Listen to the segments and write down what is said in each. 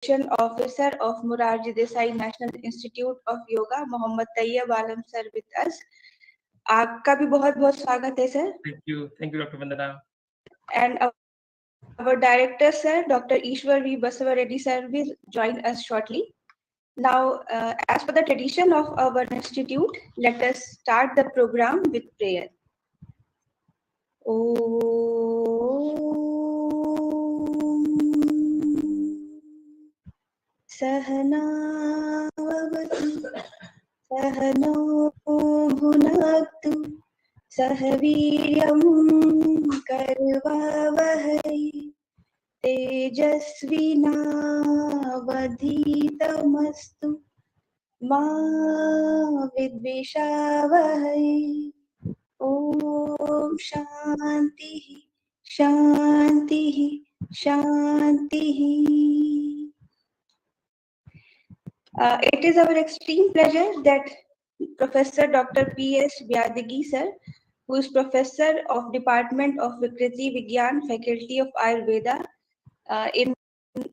Officer of Morarji Desai National Institute of Yoga, Mohammad Tayyab Alam sir with us. आपका भी बहुत बहुत स्वागत है sir. Thank you, Dr. Vandana. And our director sir, Dr. Ishwar V. Basavaraddi sir will join us shortly. Now, as per the tradition of our institute, let us start the program with prayer. Sahana vavatu सहनो भुनक्तु सह वीर्यं करवावहै तेजस्विनावधीतमस्तु मा विद्विषावहै ॐ शान्तिः शान्तिः शान्तिः. It is our extreme pleasure that Professor Dr. P.S. Byadgi sir, who is Professor of Department of Vikriti, Vigyan, Faculty of Ayurveda in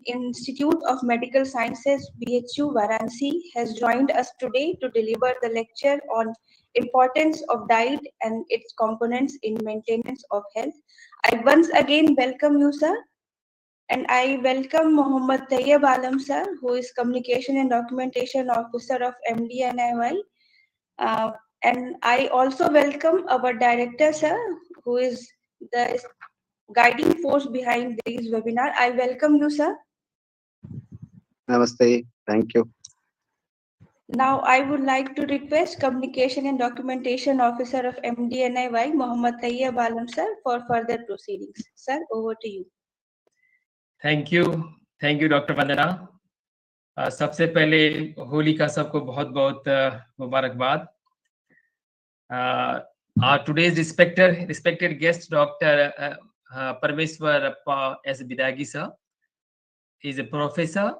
Institute of Medical Sciences, BHU, Varanasi, has joined us today to deliver the lecture on importance of diet and its components in maintenance of health. I once again welcome you, sir. And I welcome Mohammad Tayyab Alam sir, who is Communication and Documentation Officer of MDNIY. And I also welcome our director sir, who is the guiding force behind this webinar. I welcome you, sir. Namaste. Thank you. Now I would like to request Communication and Documentation Officer of MDNIY, Mohammad Tayyab Alam sir, for further proceedings. Sir, over to you. Thank you, Dr. Vandana. सबसे पहले होली का सबको बहुत बहुत मुबारकबाद. Our today's respected guest, Dr. Parmeshwar S. Byadgi sir, is a professor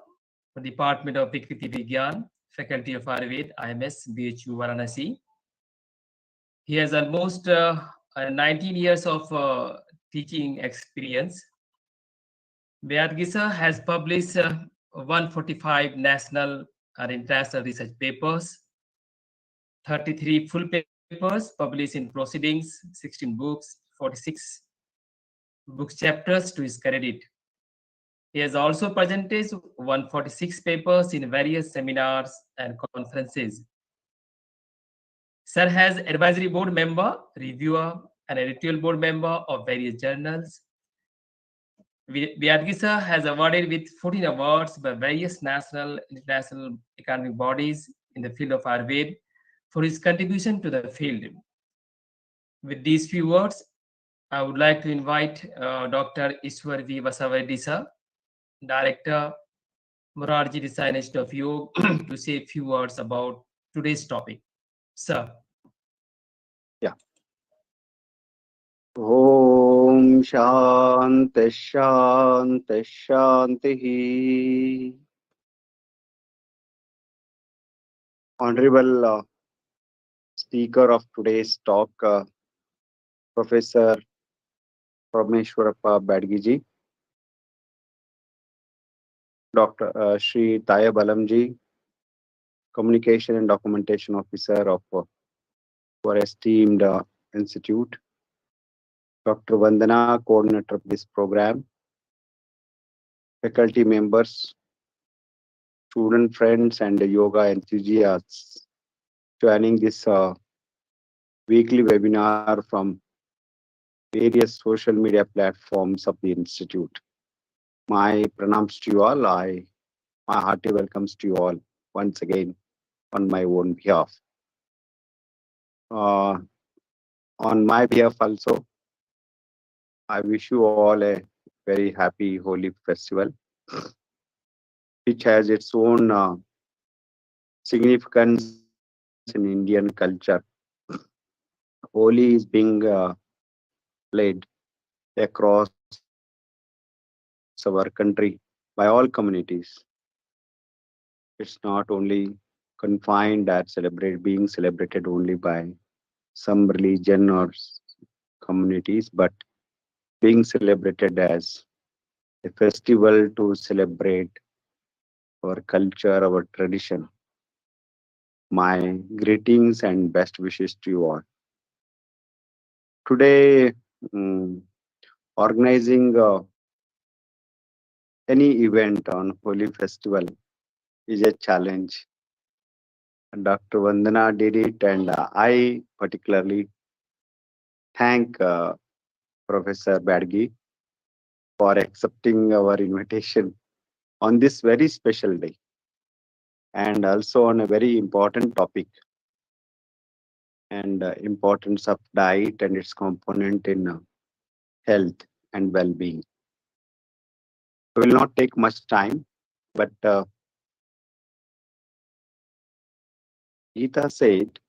for the Department of Vikriti Vigyan, Faculty of Ayurveda, IMS, BHU, Varanasi. He has almost 19 years of teaching experience. Byadgi sir has published 145 national and international research papers, 33 full papers published in proceedings, 16 books, 46 book chapters to his credit. He has also presented 146 papers in various seminars and conferences. Sir has advisory board member, reviewer, and editorial board member of various journals. Byadgi sir has awarded with 14 awards by various national and international academic bodies in the field of Ayurveda for his contribution to the field. With these few words, I would like to invite Dr. Ishwar V. Basavaraddi sir, Director, Morarji Desai Institute of Yoga, to say a few words about today's topic. Sir. Yeah. Om Shanti Shanti Shanti. Honorable speaker of today's talk, Professor Parmeshwar Byadgi ji, Dr. Shri Tayyab Alam ji, Communication and Documentation Officer of our esteemed institute, Dr. Vandana, coordinator of this program, faculty members, student friends, and yoga enthusiasts joining this weekly webinar from various social media platforms of the institute. My pranams to you all. My hearty welcomes to you all once again on my own behalf. On my behalf also, I wish you all a very happy Holi festival, which has its own significance in Indian culture. Holi is being played across our country by all communities. It's not only confined at being celebrated only by some religion or communities, but being celebrated as a festival to celebrate our culture, our tradition. My greetings and best wishes to you all. Today, mm, organizing any event on Holy Festival is a challenge. Dr. Vandana did it, and I particularly thank Professor Byadgi for accepting our invitation on this very special day and also on a very important topic and importance of diet and its component in health and well-being. I will not take much time, but Gita said,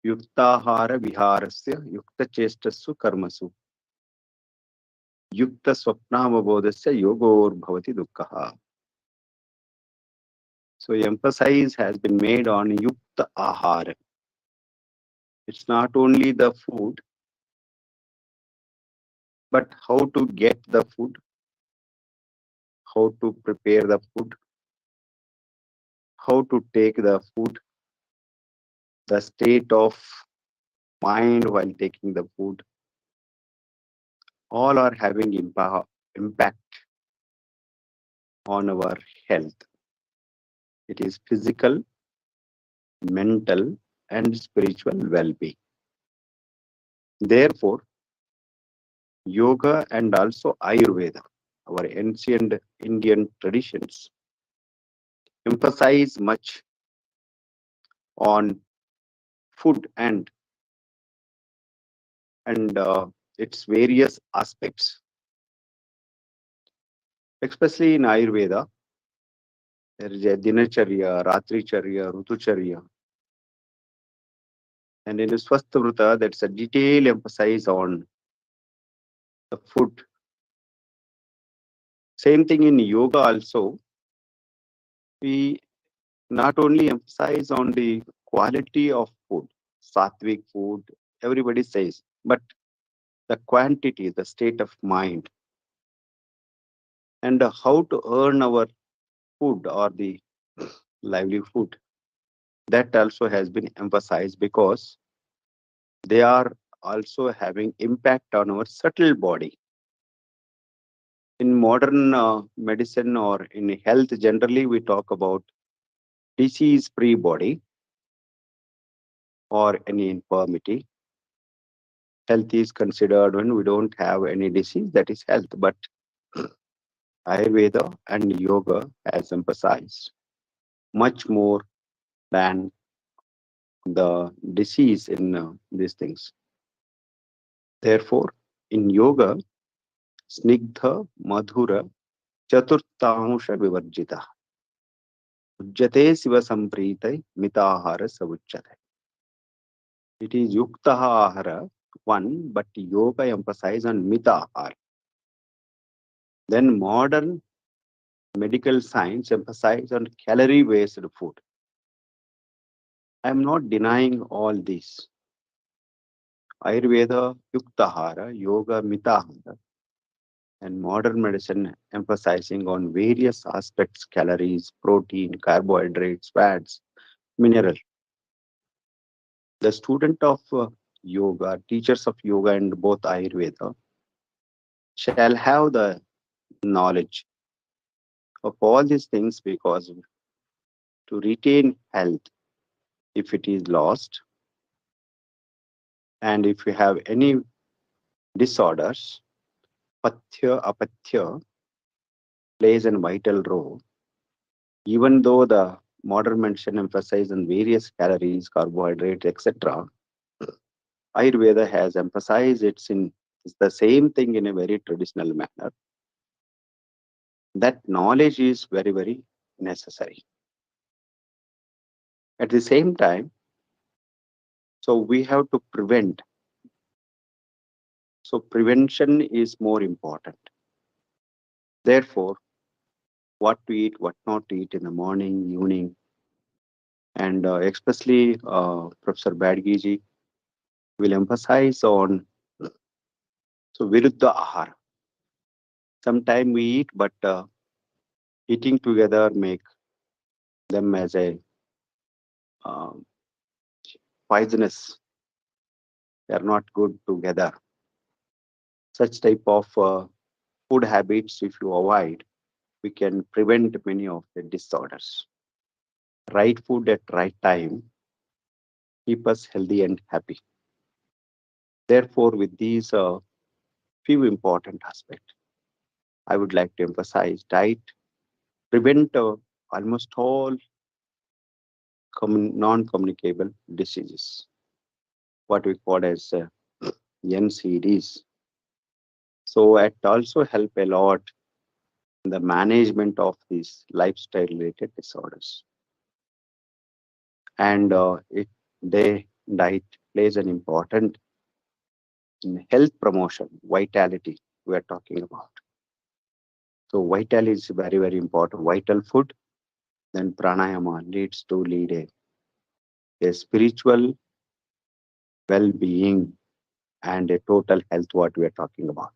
Yuktahara viharasya yukta chestasu karmasu yukta swapnamabodhasya yogor bhavati dukkha. So emphasis has been made on yukta ahara. It's not only the food, but how to get the food, how to prepare the food, how to take the food, the state of mind while taking the food, all are having impact on our health. It is physical, mental, and spiritual well-being. Therefore, yoga and also Ayurveda, our ancient Indian traditions, emphasize much on food and its various aspects. Especially in Ayurveda, there is a dinacharya, ratricharya, rutucharya, and in Swasthavruta, that's a detailed emphasis on the food. Same thing in yoga also. We not only emphasize on the quality of food, sattvic food, everybody says, but the quantity, the state of mind, and how to earn our food or the livelihood. That also has been emphasized because they are also having impact on our subtle body. In modern medicine or in health, generally we talk about disease-free body or any infirmity. Health is considered when we don't have any disease, that is health. But Ayurveda and yoga has emphasized much more than the disease in these things. Therefore, in yoga, snigdha madhura chaturtangsha vivarjita ujjate siva samprite mitahara savuchate. It is yukta ahara one, but yoga emphasizes on mitahara. Then modern medical science emphasizes on calorie-based food. I am not denying all this. Ayurveda, yuktahara, yoga, mitahara, and modern medicine emphasizing on various aspects, calories, protein, carbohydrates, fats, mineral. The student of yoga, teachers of yoga and both Ayurveda shall have the knowledge of all these things because to retain health, if it is lost, and if you have any disorders, pathya, apathya plays a vital role. Even though the modern medicine emphasizes on various calories, carbohydrates, etc., Ayurveda has emphasized it's the same thing in a very traditional manner. That knowledge is very, very necessary. At the same time, so we have to prevent. So prevention is more important. Therefore, what to eat, what not to eat in the morning, evening, and especially Professor Byadgi ji will emphasize on so viruddha ahara. Sometimes we eat, but eating together make them as a um, poisonous. They are not good together. Such type of food habits, if you avoid, we can prevent many of the disorders. Right food at right time keep us healthy and happy. Therefore, with these few important aspects, I would like to emphasize diet prevent almost all non-communicable diseases, what we call as NCDs. So it also help a lot in the management of these lifestyle-related disorders. And they diet plays an important in health promotion, vitality we are talking about. So vitality is very, very important. Vital food, then pranayama leads to lead a spiritual well-being and a total health what we are talking about.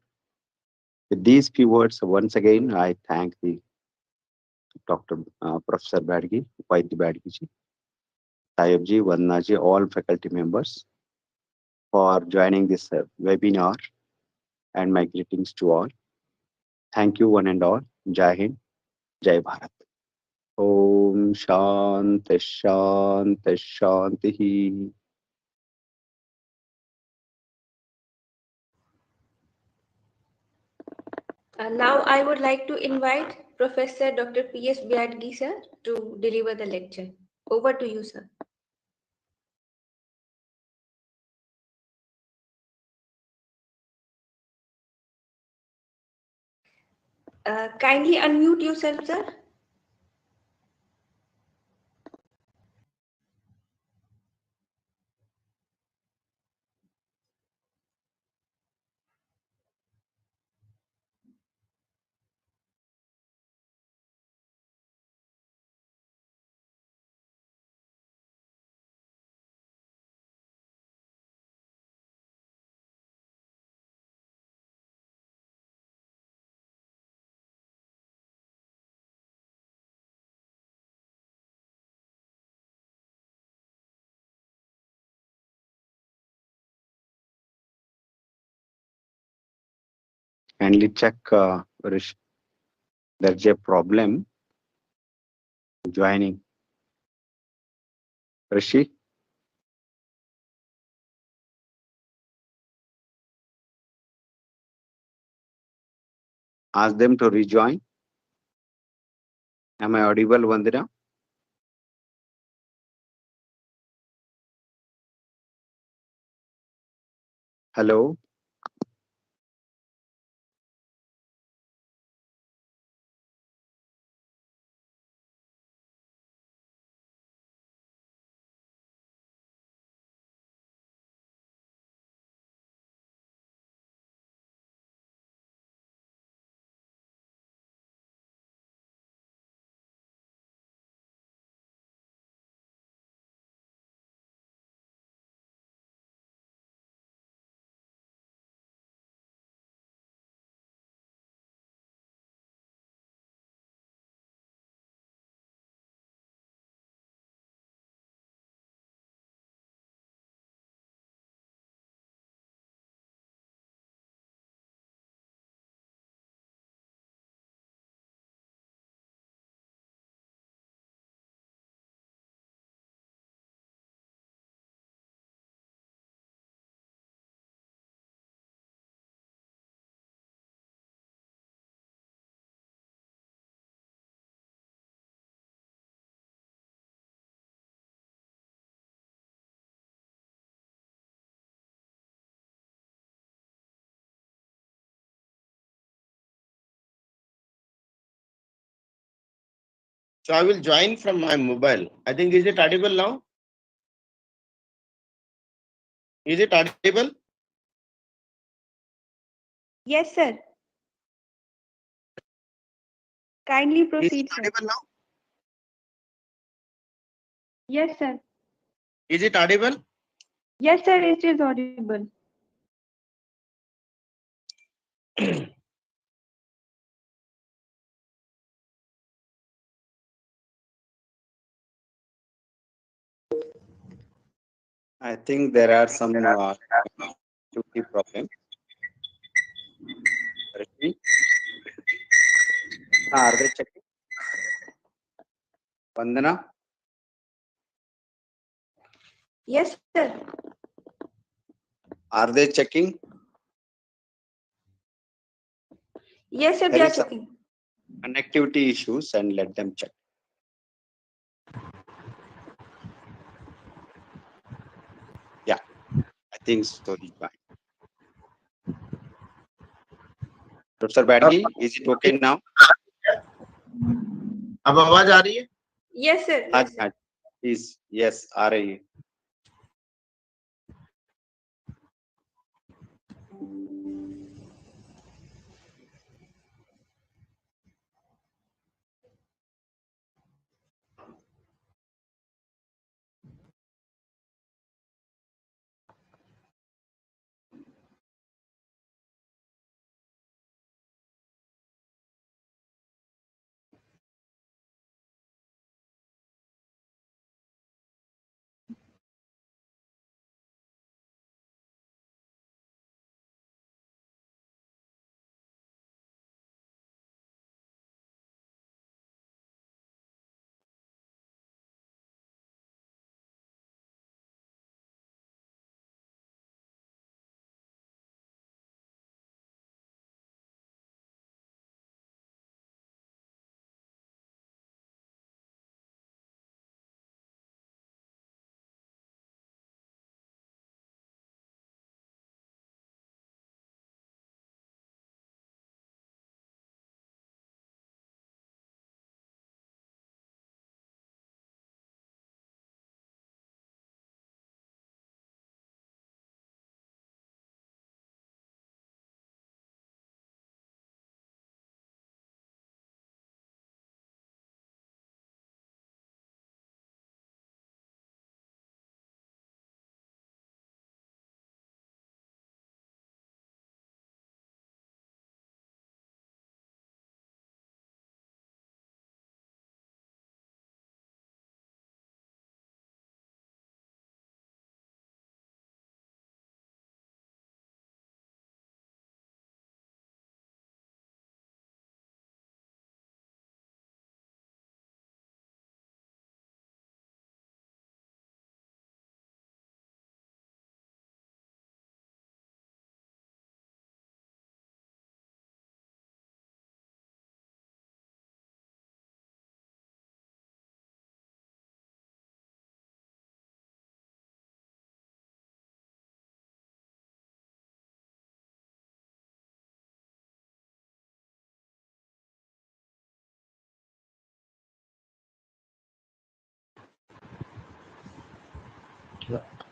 With these few words, once again, I thank the Dr. Professor Byadgi, Vaidya Byadgi ji, Tayab ji, Vandana ji, all faculty members for joining this webinar, and my greetings to all. Thank you one and all. Jai Hind, Jai Bharat. Om Shanti Shanti Shanti. Now I would like to invite Professor Dr. P.S. Byadgi sir to deliver the lecture. Over to you, sir. Kindly unmute yourself, sir. Kindly check, Rishi. There's a problem joining. Rishi, ask them to rejoin. Am I audible, Vandana? Hello? So I will join from my mobile. I think, is it audible now? Is it audible? Yes, sir. Kindly Is it proceed, sir. audible now? Yes, sir. Is it audible? Yes, sir, it is audible. I think there are some connectivity problems. Rashmi, are they checking? Vandana, Yes, sir. are they checking? Yes, sir, they There are is some checking. connectivity issues and let them check. Yeah, I think so. He's fine. Professor Byadgi, is it okay now? अब आवाज आ रही है? Yes, sir. हाँ Yes, जी, sir. हाँ जी. Please, yes, आ रही है.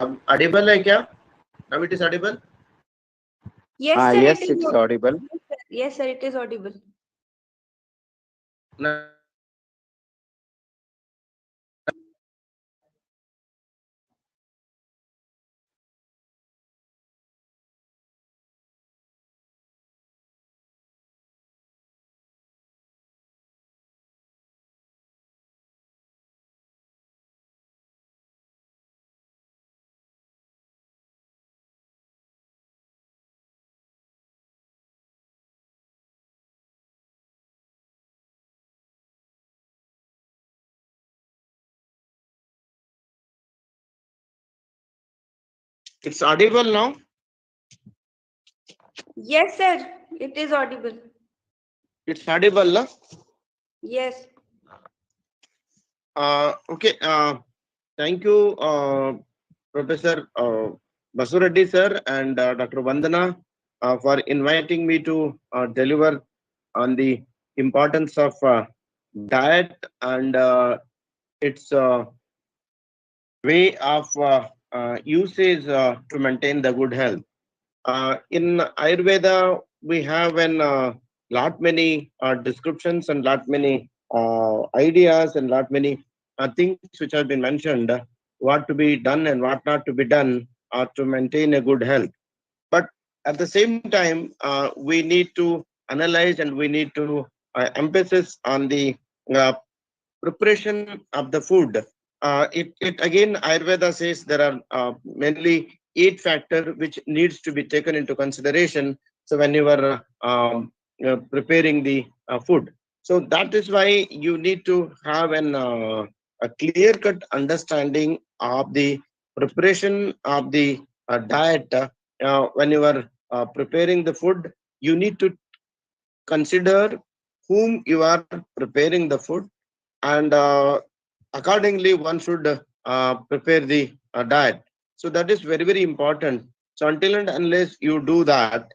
अब audible है क्या? Now it is audible? Yes, sir. Yes, It is it's audible. Yes, sir. It is audible. Now it's audible now? Yes, sir. It is audible. It's audible, no? Yes. Okay. Thank you, Professor Basavaraddi sir and Dr. Vandana for inviting me to deliver on the importance of diet and its way of usage to maintain the good health. In Ayurveda, we have an lot many descriptions and lot many ideas and lot many things which have been mentioned, what to be done and what not to be done to maintain a good health. But at the same time, we need to analyze and we need to emphasis on the preparation of the food it again, Ayurveda says there are mainly 8 factors which needs to be taken into consideration. So when you are preparing the food, so that is why you need to have a clear-cut understanding of the preparation of the diet. When you are preparing the food, you need to consider whom you are preparing the food, and accordingly one should prepare the diet. So that is very very important. So until and unless you do that,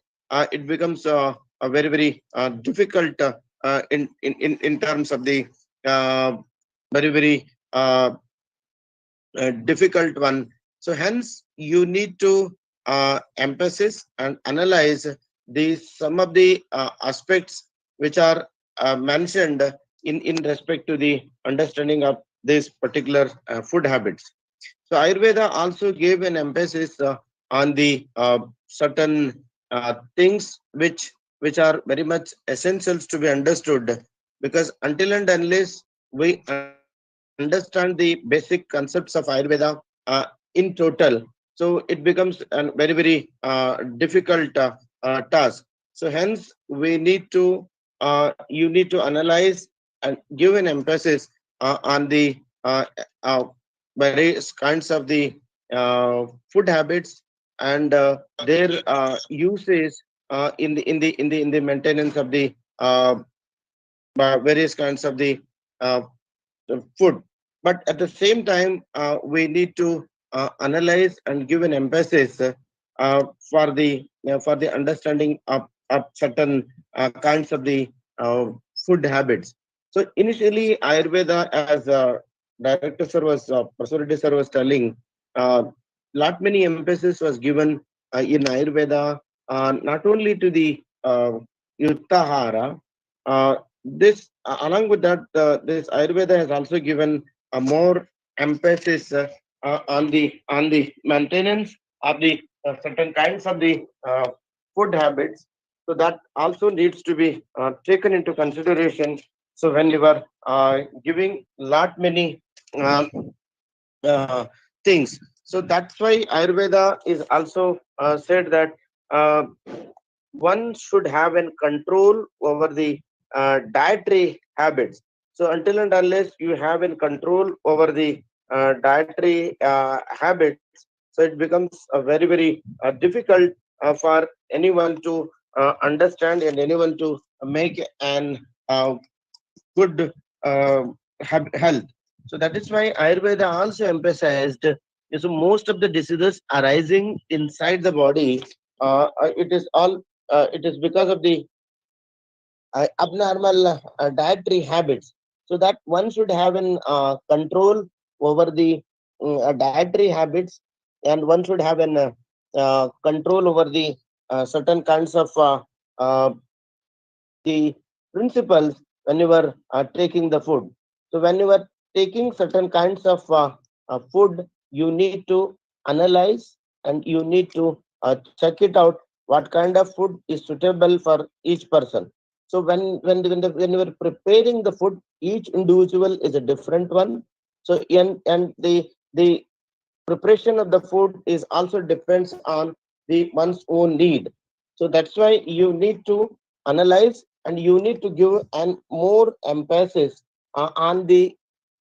it becomes a very very difficult in terms of the uh, very very difficult one. So hence you need to emphasize and analyze the some of the aspects which are mentioned in respect to the understanding of this particular food habits. So Ayurveda also gave an emphasis on the certain things which are very much essentials to be understood, because until and unless we understand the basic concepts of Ayurveda in total, so it becomes a very very difficult task. So hence we need to you need to analyze and give an emphasis on the uh, various kinds of the food habits and their usage in the maintenance of the various kinds of uh, the food. But at the same time, we need to analyze and give an emphasis for the understanding of certain kinds of the uh, food habits. So initially, Ayurveda, as Director Sir was Basavaraddi Sir was telling, lot many emphasis was given in Ayurveda, not only to the Yuttahara. This along with that, this Ayurveda has also given a more emphasis on the maintenance of the certain kinds of the food habits. So that also needs to be taken into consideration. So when you are giving lot many uh, uh, things, so that's why Ayurveda is also said that uh, one should have an control over the dietary habits. So until and unless you have in control over the dietary habits, so it becomes very very difficult for anyone to understand and anyone to make an good health. So that is why Ayurveda also emphasized is most of the diseases arising inside the body. It is all it is because of the abnormal dietary habits. So that one should have an control over the dietary habits, and one should have an control over the certain kinds of uh, the principles when you are taking the food. So when you are taking certain kinds of food, you need to analyze and you need to check it out what kind of food is suitable for each person. So when you are preparing the food, each individual is a different one. So and the preparation of the food is also depends on the one's own need. So that's why you need to analyze and you need to give an more emphasis on the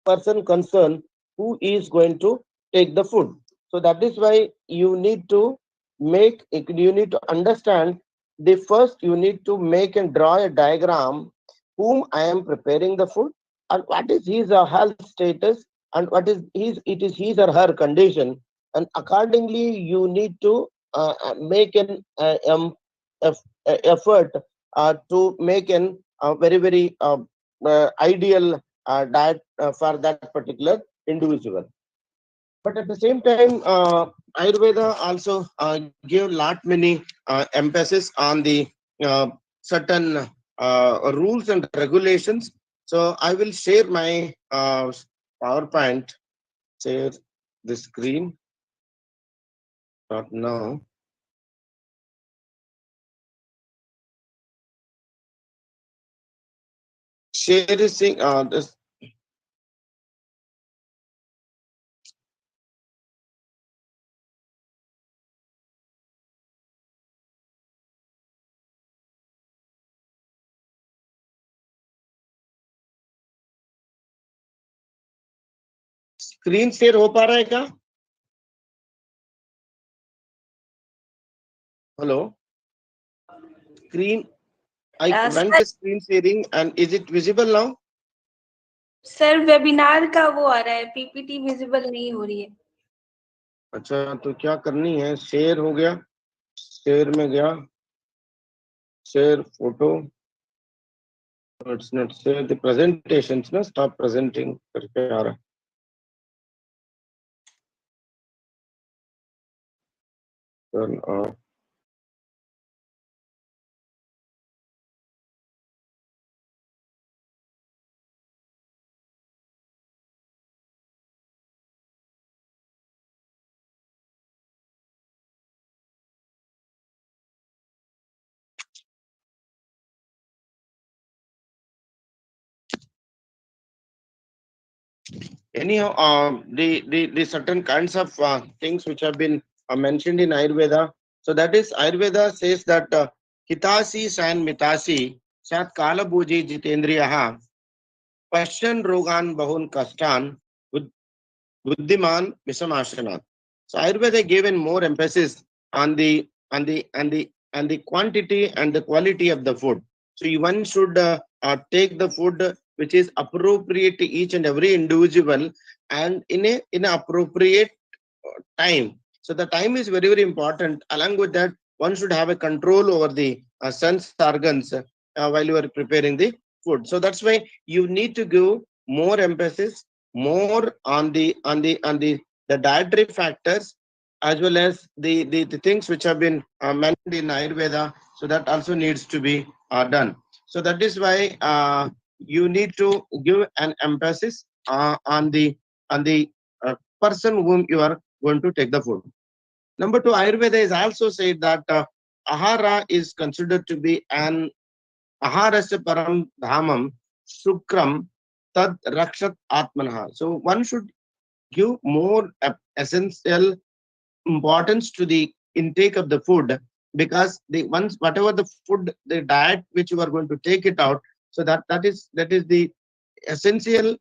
person concerned who is going to take the food. So that is why you need to you need to understand the first you need to make and draw a diagram whom I am preparing the food, and what is his or health status, and what is his or her condition, and accordingly you need to make an effort to make an very very ideal diet for that particular individual. But at the same time, Ayurveda also give lot many emphasis on the certain rules and regulations. So I will share my PowerPoint, share the screen, not now. Sharing this screen share हो पा रहा है क्या? Hello, screen, I went to screen sharing and is it visible now? Sir webinar का वो आ रहा है, PPT visible नहीं हो रही है। अच्छा, तो क्या करनी है? शेयर हो गया, शेयर में गया, share photo, it's not share the presentations ना, stop presenting करके आ रहा है। Turn off. Anyhow, the certain kinds of things which have been mentioned in Ayurveda. So that is, Ayurveda says that hitasi san mitasi sat kala bhuji jitendriyaha pasyan rogan bahun kastan buddhiman visamashanat. So Ayurveda given more emphasis on the quantity and the quality of the food. So one should take the food which is appropriate to each and every individual and in a appropriate time. So the time is very, very important. Along with that, one should have a control over the sense organs while you are preparing the food. So that's why you need to give more emphasis, more on the dietary factors as well as the things which have been mentioned in Ayurveda. So that also needs to be done. So that is why you need to give an emphasis on the person whom you are going to take the food. Number two, Ayurveda is also said that ahara is considered to be an aharasya param dhamam sukram tad rakshat atmanah. So one should give more essential importance to the intake of the food, because the once whatever the food, the diet which you are going to take it out, so that is the essential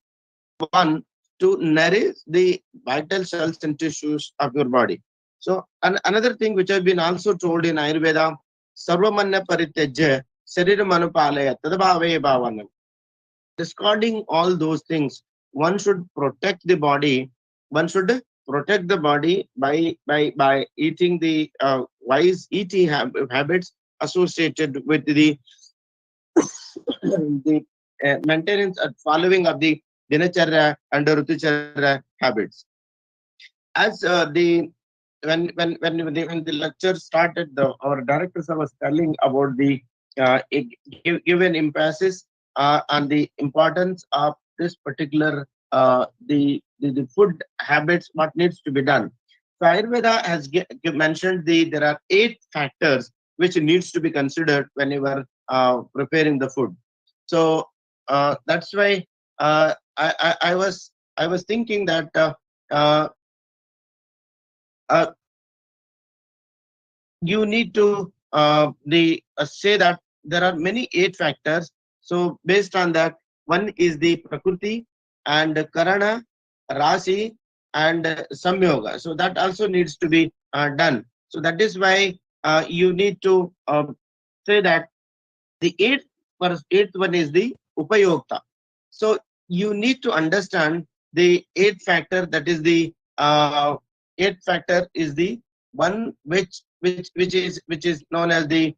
one to nourish the vital cells and tissues of your body. So another thing which has been also told in Ayurveda, sarvamanya parityajya shariram anupalaya tadabhave bhavanam. Discarding all those things, one should protect the body. One should protect the body by eating the wise eating habits associated with the the maintenance and following of the dinacharya and ruticharya habits. As the when the lecture started, our director sir was telling about the given emphasis on the importance of this particular the food habits, what needs to be done. So Ayurveda has mentioned there are 8 factors which needs to be considered when you are preparing the food. So that's why I was thinking that you need to say that there are many 8 factors. So based on that, one is the prakriti and karana, rasi and samyoga. So that also needs to be done. So that is why you need to say that the eighth one is the upayokta. So you need to understand the 8th factor, that is the 8th factor is the one which is known as the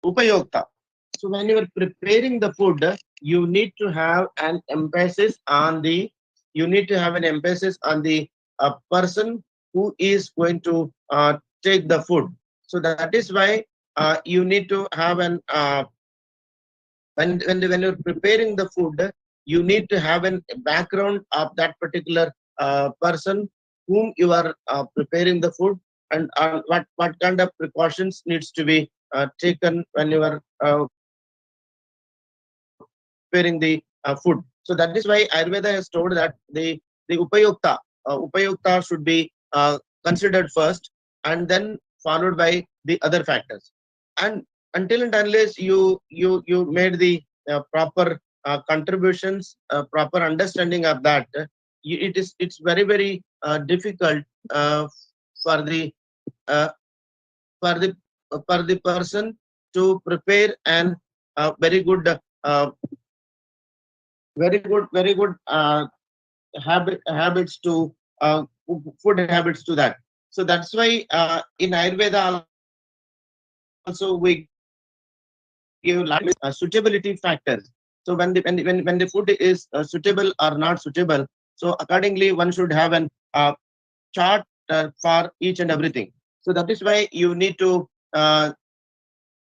upayokta. So when you are preparing the food, you need to have an emphasis on the person who is going to take the food. So that is why you need to have an when you're preparing the food, you need to have a background of that particular person whom you are preparing the food, and what kind of precautions needs to be taken when you are preparing the food. So that is why Ayurveda has told that the upayukta should be considered first, and then followed by the other factors. And until and unless you made the proper contributions, proper understanding of that, it's very difficult for the uh, for the for the person to prepare an very good habits to food habits to that. So that's why in Ayurveda also we give suitability factors. So when the food is suitable or not suitable, so accordingly one should have an chart for each and everything. So that is why you need to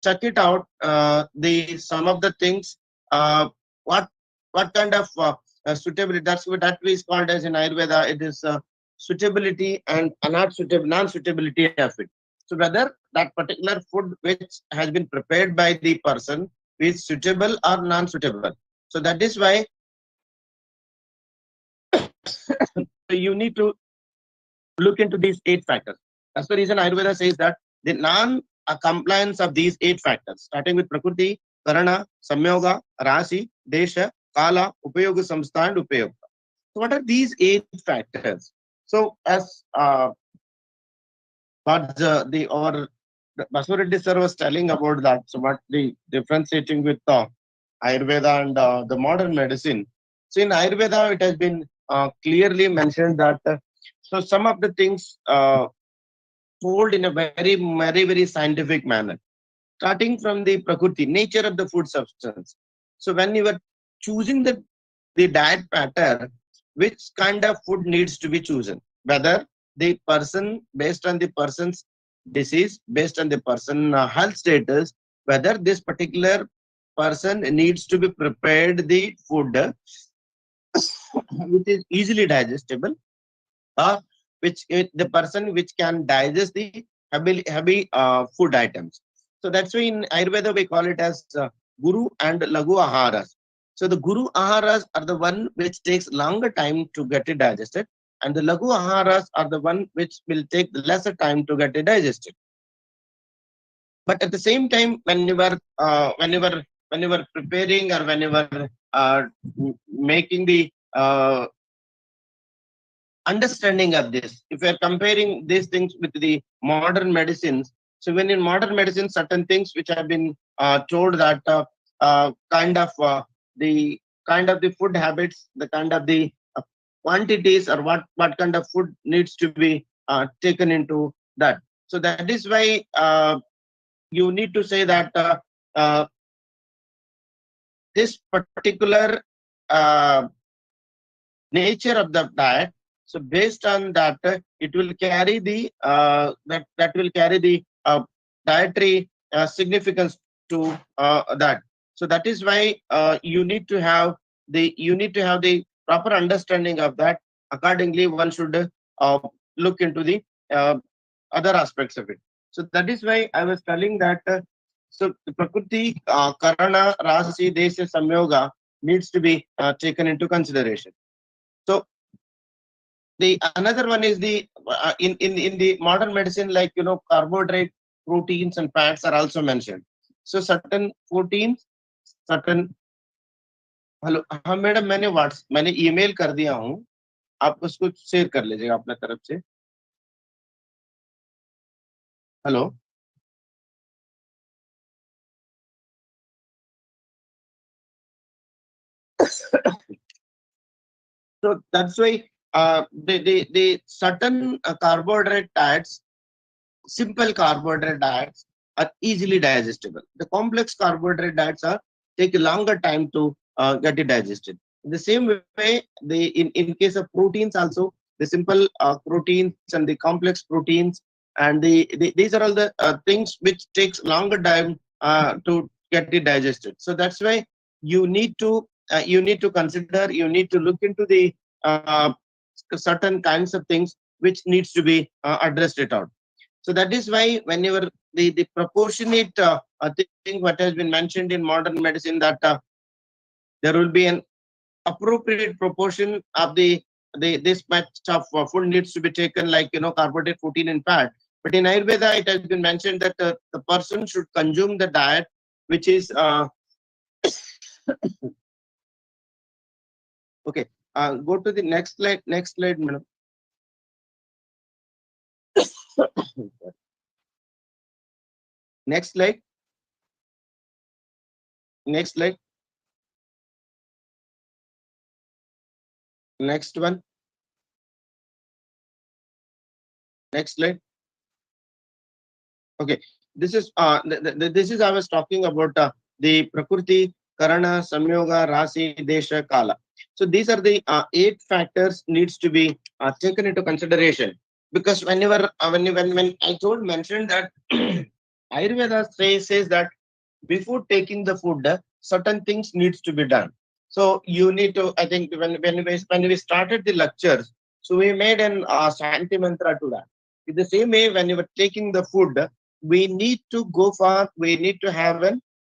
check it out, the some of the things, what kind of suitability, that is called as in Ayurveda, it is suitability and not suitable non-suitability of it. So whether that particular food which has been prepared by the person is suitable or non-suitable. So that is why you need to look into these 8 factors. That's the reason Ayurveda says that the non-compliance of these 8 factors, starting with Prakriti, Karana, Samyoga, Rasi, Desha, Kala, Upayoga, Samstha, and Upayoga. So what are these 8 factors? So as what Basavaraddi sir was telling about that, so what the differentiating with Ayurveda and the modern medicine. So in Ayurveda, it has been clearly mentioned that so some of the things told in a very scientific manner, starting from the Prakriti, nature of the food substance. So when you are choosing the diet pattern, which kind of food needs to be chosen, whether the person, based on the person's disease, based on the person health status, whether this particular person needs to be prepared the food which is easily digestible, or the person which can digest the heavy food items. So that's why in Ayurveda we call it as Guru and Lagu Aharas. So the Guru Aharas are the one which takes longer time to get it digested, and the Lagu Aharas are the one which will take lesser time to get it digested. But at the same time, when you were preparing, or when you were making the understanding of this, if we are comparing these things with the modern medicines, so when in modern medicine, certain things which have been told that the kind of the food habits, the kind of the quantities, or what kind of food needs to be taken into that. So that is why you need to say that uh, this particular nature of the diet. So based on that, it will carry the that will carry the dietary significance to that. So that is why you need to have the proper understanding of that. Accordingly, one should look into the other aspects of it. So that is why I was telling that. So the Prakriti, Karana, Rasi, Desha, Samyoga needs to be taken into consideration. So the another one is the in the modern medicine, like carbohydrate, proteins, and fats are also mentioned. So certain proteins, certain hello हाँ madam, मैंने email कर दिया हूँ, आप उसको share कर लीजिएगा अपने तरफ से. Hello. So that's why the certain carbohydrate diets, simple carbohydrate diets, are easily digestible. The complex carbohydrate diets take a longer time to get it digested. In the same way, in case of proteins also, the simple proteins and the complex proteins, and these are all the things which takes longer time to get it digested. So that's why you need to consider, you need to look into the certain kinds of things which needs to be addressed it out. So that is why whenever the proportionate thing what has been mentioned in modern medicine, that there will be an appropriate proportion of this much of food needs to be taken, like carbohydrate, protein, and fat. But in Ayurveda, it has been mentioned that the person should consume the diet which is Okay. Go to the next slide. Next slide, madam. Next slide. Next slide. Next one. Next slide. Okay. This is this is I was talking about the Prakriti, Karana, Samyoga, Rasi, Desha, Kala. So these are the 8 factors needs to be taken into consideration, because whenever when I mentioned that Ayurveda says that before taking the food, certain things needs to be done. So you need to, I think when we started the lectures, so we made an Shanti mantra to that. In the same way, when you were taking the food, we need to have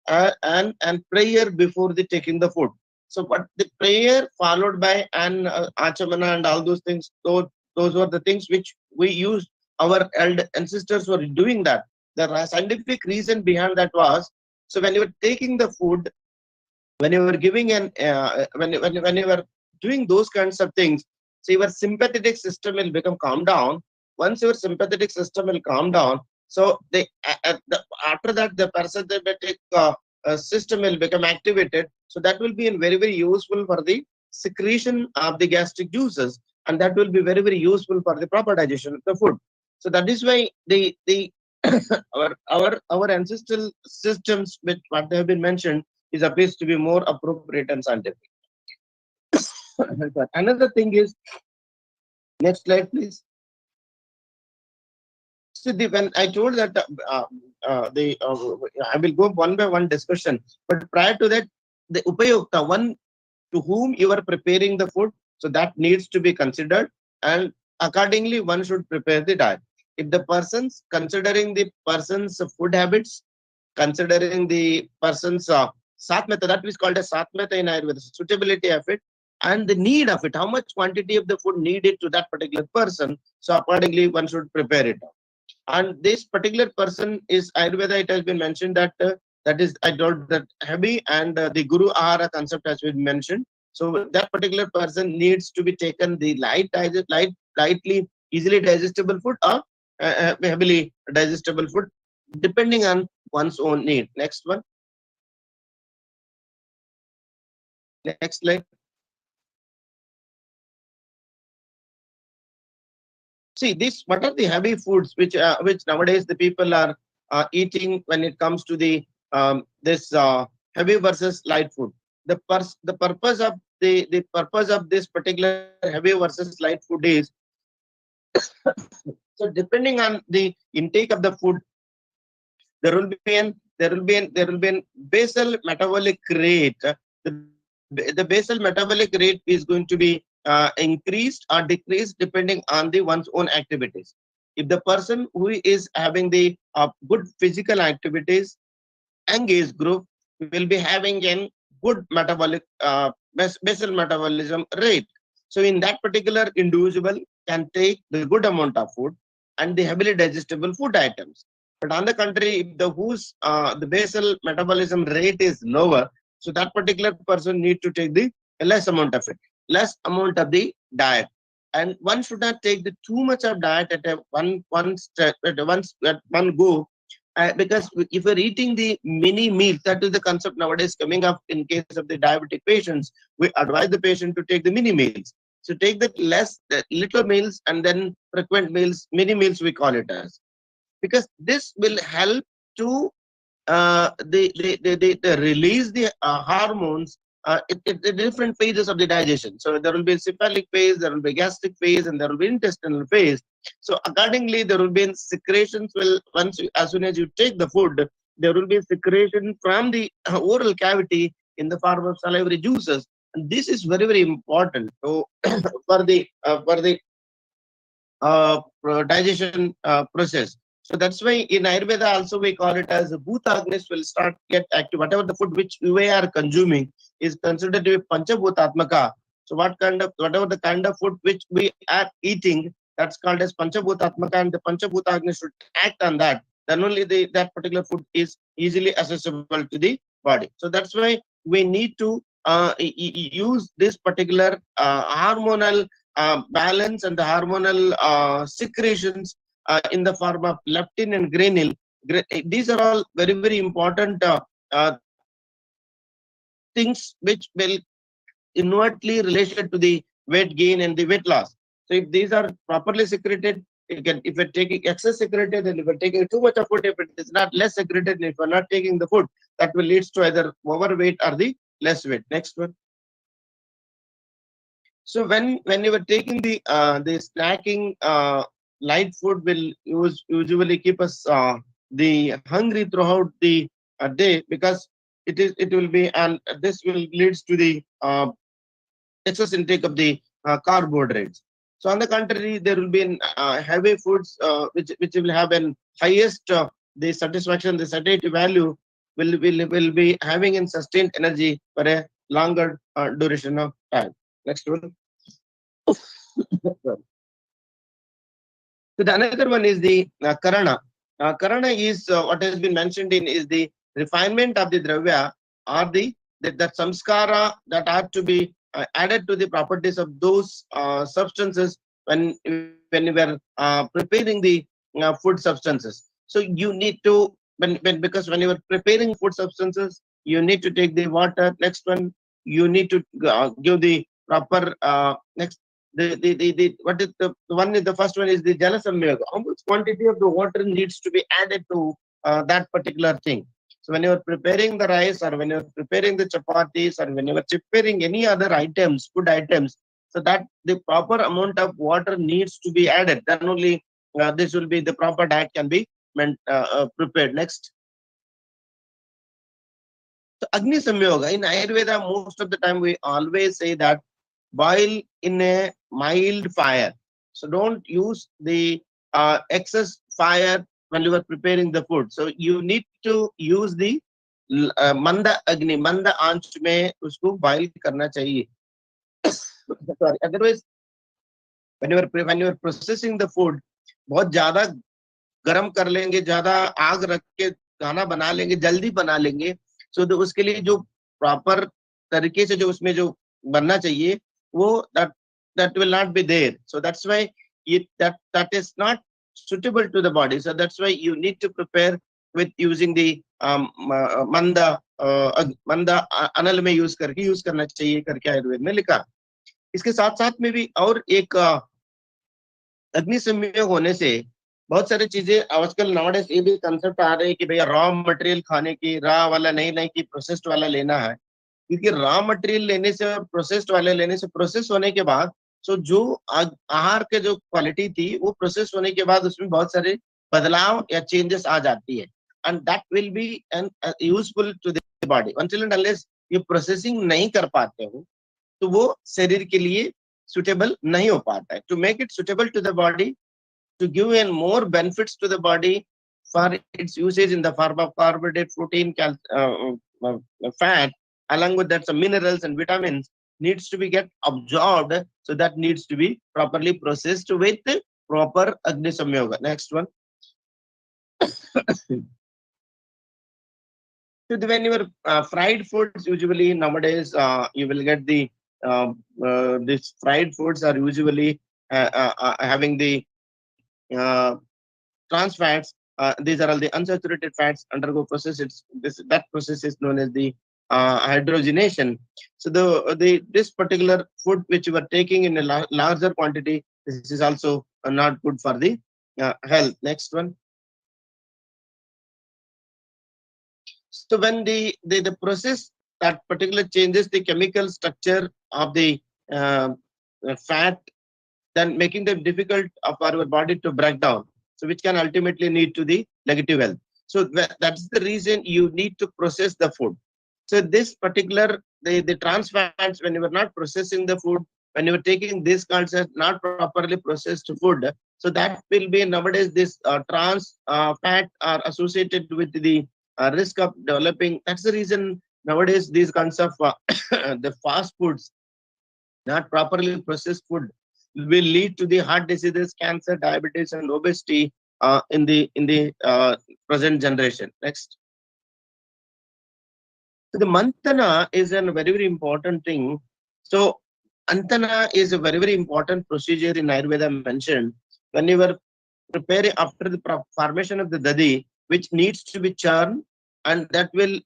an prayer before the taking the food. So, but the prayer followed by an achamana and all those things, those were the things which we used. Our elder ancestors were doing that. The scientific reason behind that was, so when you were taking the food, when you were giving when you were doing those kinds of things, so your sympathetic system will become calm down. Once your sympathetic system will calm down, so after that the parasympathetic system will become activated. So that will be very very useful for the secretion of the gastric juices, and that will be very very useful for the proper digestion of the food. So that is why the our ancestral systems, which what they have been mentioned, is appears to be more appropriate and scientific. Another thing is, next slide, please. So when I told that I will go one by one discussion, but prior to that, the upayokta, one to whom you are preparing the food, so that needs to be considered, and accordingly one should prepare the diet. If the person's considering the person's food habits, considering the person's satmata, that is called as satmata in Ayurveda, suitability of it, and the need of it, how much quantity of the food needed to that particular person. So accordingly, one should prepare it. And this particular person is Ayurveda. It has been mentioned that that is, I told that heavy, and the Guru Ahara concept has been mentioned. So that particular person needs to be taken the lightly, easily digestible food, or heavily digestible food, depending on one's own need. Next one. Next slide. See this. What are the heavy foods which nowadays the people are eating when it comes to the this heavy versus light food? The purpose of the purpose of this particular heavy versus light food is, so depending on the intake of the food, there will be an basal metabolic rate. The basal metabolic rate is going to be increased or decreased depending on the one's own activities. If the person who is having the good physical activities, engaged group, will be having a good metabolic basal metabolism rate. So in that particular individual can take the good amount of food and the heavily digestible food items. But on the contrary, if the whose the basal metabolism rate is lower, so that particular person need to take the less amount of it, less amount of the diet. And one should not take the too much of diet at one go, because if you're eating the mini meal, that is the concept nowadays coming up in case of the diabetic patients. We advise the patient to take the mini meals. So take the little meals and then frequent meals, mini meals we call it as, because this will help to they release the hormones at the different phases of the digestion. So there will be a cephalic phase, there will be gastric phase, and there will be intestinal phase. So accordingly, there will be secretions. As soon as you take the food, there will be secretion from the oral cavity in the form of salivary juices, and this is very very important. So for the digestion process. So that's why in Ayurveda also we call it as Bhutagnis will start get active. Whatever the food which we are consuming is considered to be Panchabhutatmaka. So whatever the kind of food which we are eating, that's called as Panchabhutatmaka, and the Panchabhutagnis should act on that. Then only that particular food is easily accessible to the body. So that's why we need to use this particular hormonal balance and the hormonal secretions in the form of leptin and ghrelin. These are all very, very important uh, things which will inwardly related to the weight gain and the weight loss. So if these are properly secreted, you can, if you're taking excess secreted, and if you're taking too much of food, if it is not less secreted, and if you're not taking the food, that will lead to either overweight or the less weight. Next one. So when you were taking the snacking, light food will usually keep us the hungry throughout the day, because it will be, and this will leads to the excess intake of the carbohydrates. So on the contrary, there will be heavy foods which will have an highest the satisfaction, the satiety value will be having in sustained energy for a longer duration of time. Next one. So the another one is the karana. Karana is what has been mentioned in is the refinement of the dravya, or the that samskara that are to be added to the properties of those substances when you were preparing the food substances. So you need to, because when you are preparing food substances, you need to take the water. Next one, you need to give the proper next the what is the one is the first one is the jalasamyoga. How much quantity of the water needs to be added to that particular thing. So when you are preparing the rice, or when you are preparing the chapatis, or when you are preparing any other items, food items, so that the proper amount of water needs to be added. Then only this will be the proper diet can be prepared. Next. So Agni Samyoga in Ayurveda, most of the time we always say that boil in a mild fire. So don't use the excess fire when you are preparing the food. So you need to use the manda agni, manda aanch mein usko boil karna chahiye. Sorry, otherwise when you are processing the food, बहुत ज्यादा गरम कर लेंगे, ज्यादा आग रख के खाना बना लेंगे, जल्दी बना लेंगे, सो तो उसके लिए जो प्रॉपर तरीके से जो उसमें जो बनना चाहिए वो that will not be there. So that's why that is not suitable to the body. So that's why you need to prepare with using the manda अनल में यूज करना चाहिए करके आयुर्वेद में लिखा. इसके साथ साथ में भी और एक अग्नि संयोग होने से बहुत सारी चीजें आजकल नाउडेज ये भी कंसेप्ट आ रहे हैं कि भैया रॉ मटेरियल खाने की, रॉ वाला नहीं कि प्रोसेस्ड वाला लेना है, क्योंकि रॉ मटेरियल लेने से और प्रोसेस्ड वाले लेने से प्रोसेस होने के बाद सो जो आहार के जो क्वालिटी थी वो प्रोसेस होने के बाद उसमें बहुत सारे बदलाव या चेंजेस आ जाती है, and that will be useful to the body until and unless ये प्रोसेसिंग नहीं कर पाते हो तो वो शरीर के लिए सुटेबल नहीं हो पाता है. To make it suitable to the body, to give in more benefits to the body for its usage in the form of carbohydrate, protein, fat, along with that some minerals and vitamins needs to be get absorbed. So that needs to be properly processed with proper Agni Samyoga. Next one. So when you are fried foods, usually nowadays you will get the these fried foods are usually having the trans fats. These are all the unsaturated fats undergo process. That process is known as the hydrogenation. So this particular food which you are taking in a larger quantity, this is also not good for the health. Next one. So when the process that particular changes the chemical structure of the fat, then making them difficult for our body to break down, so which can ultimately lead to the negative health. So that's the reason you need to process the food. So this particular the trans fats, when you are not processing the food, when you are taking this concept not properly processed food, so that will be nowadays this trans fat are associated with the risk of developing. That's the reason nowadays these kinds of the fast foods, not properly processed food, will lead to the heart diseases, cancer, diabetes, and obesity in the present generation. Next. So the mantana is a very, very important thing. So antana is a very, very important procedure in Ayurveda mentioned when you were preparing after the formation of the dadi, which needs to be churned, and that will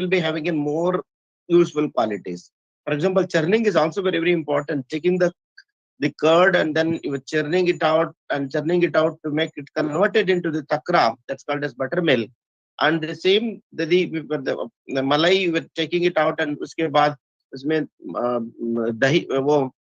be having a more useful qualities. For example, churning is also very, very important. Taking the curd and then you were churning it out to make it converted into the takra, that's called as buttermilk. And the same the malai you were taking it out and उसके बाद उसमें दही वो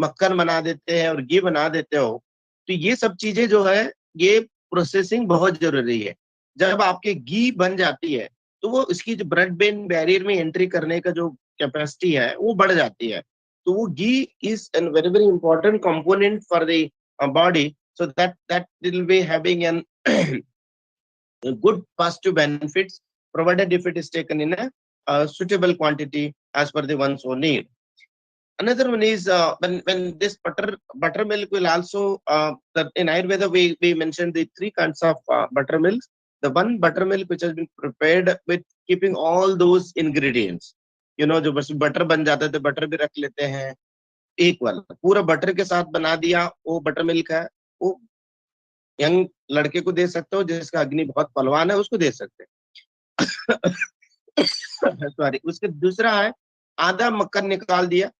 मक्खन बना देते हैं और घी बना देते हो. तो ये सब चीजें जो है ये प्रोसेसिंग बहुत जरूरी है. जब आपके घी बन जाती है तो वो इसकी जो ब्लड ब्रेन बैरियर में एंट्री करने का जो कैपेसिटी है वो बढ़ जाती है. So ghee is a very, very important component for the body, so that will be having an a good positive benefits, provided if it is taken in a suitable quantity as per the one's own need. Another one is when this buttermilk will also in Ayurveda we mentioned the three kinds of buttermilks. The one buttermilk which has been prepared with keeping all those ingredients. You know, जो बस butter बन जाता है तो butter भी रख लेते हैं. एक वाला पूरा बटर के साथ बना दिया वो बटर मिल्क है. वो यंग लड़के को दे सकते हो जिसका अग्नि बहुत पलवान है उसको दे सकते हैं. सॉरी. उसके दूसरा है आधा मक्खन निकाल दिया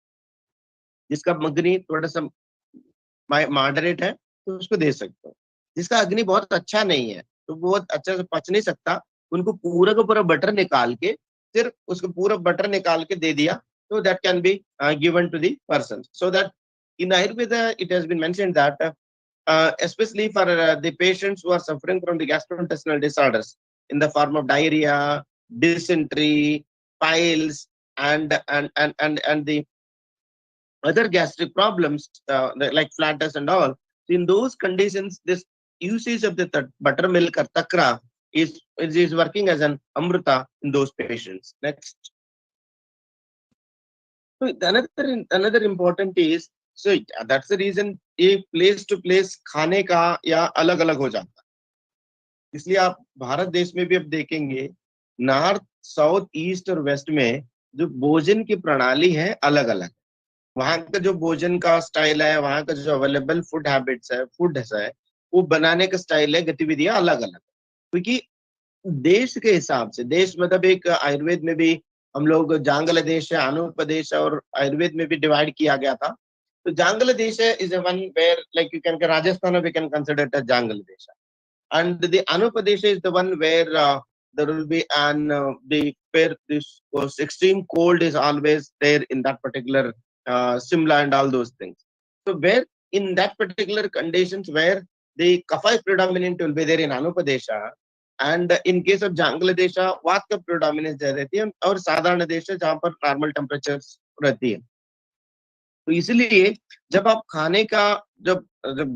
जिसका अग्नि थोड़ा सा मॉडरेट है तो उसको दे सकते हो. जिसका अग्नि बहुत अच्छा नहीं है तो बहुत अच्छा से पच नहीं सकता उनको पूरा का पूरा बटर निकाल के फिर उसको पूरा बटर निकाल के दे दिया. So that can be given to the person. So that in Ayurveda it has been mentioned that especially for the patients who are suffering from the gastrointestinal disorders in the form of diarrhea, dysentery, piles, and the other gastric problems like flatus and all. In those conditions, this usage of the buttermilk or takra is working as an amrita in those patients. Next. So another important is, so that's the reason एक place to place खाने का या अलग अलग हो जाता है. इसलिए आप भारत देश में भी अब देखेंगे नॉर्थ, साउथ, ईस्ट और वेस्ट में जो भोजन की प्रणाली है अलग अलग. वहां का जो भोजन का स्टाइल है, वहां का जो अवेलेबल फूड हैबिट्स है, वो बनाने का स्टाइल है, गतिविधियां अलग अलग. क्योंकि देश के हिसाब से, देश मतलब एक आयुर्वेद में भी हम लोग जांगल देश है, अनूप देश है और आयुर्वेद में भी डिवाइड किया गया था. तो जांगल देश है is one where like you can Rajasthan we can consider it as जांगल देश. एंड द अनूप देश is the one where there will be and where this was extreme cold is always there in that particular Simla and all those things. So where in that particular conditions where the kapha predominant will be there in Anupadesha, and in case of Bangladesh वात का predominance रहती है और साधारण देश है जहाँ पर नॉर्मल टेम्परेचर्स रहती है. तो इसलिए जब आप खाने का जब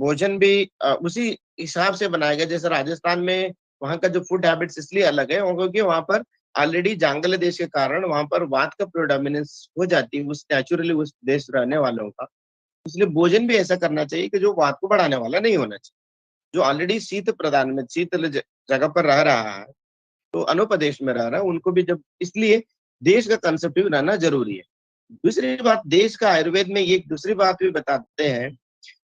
भोजन भी उसी हिसाब से बनाया गया. जैसे राजस्थान में वहाँ का जो फूड हैबिट्स इसलिए अलग है क्योंकि वहाँ पर ऑलरेडी जंगल देश के कारण वहाँ पर वात का प्रोडोमिनेंस हो जाती है उस नेचुरली उस देश रहने वालों का. इसलिए भोजन भी ऐसा करना चाहिए कि जो वात को बढ़ाने वाला नहीं होना चाहिए. जो ऑलरेडी शीत प्रदान में शीतल जगह पर रह रहा है तो अनुप्रदेश में रह रहा है उनको भी जब, इसलिए देश का कंसेप्ट भी बनाना जरूरी है. दूसरी बात देश का आयुर्वेद में एक दूसरी बात भी बताते हैं.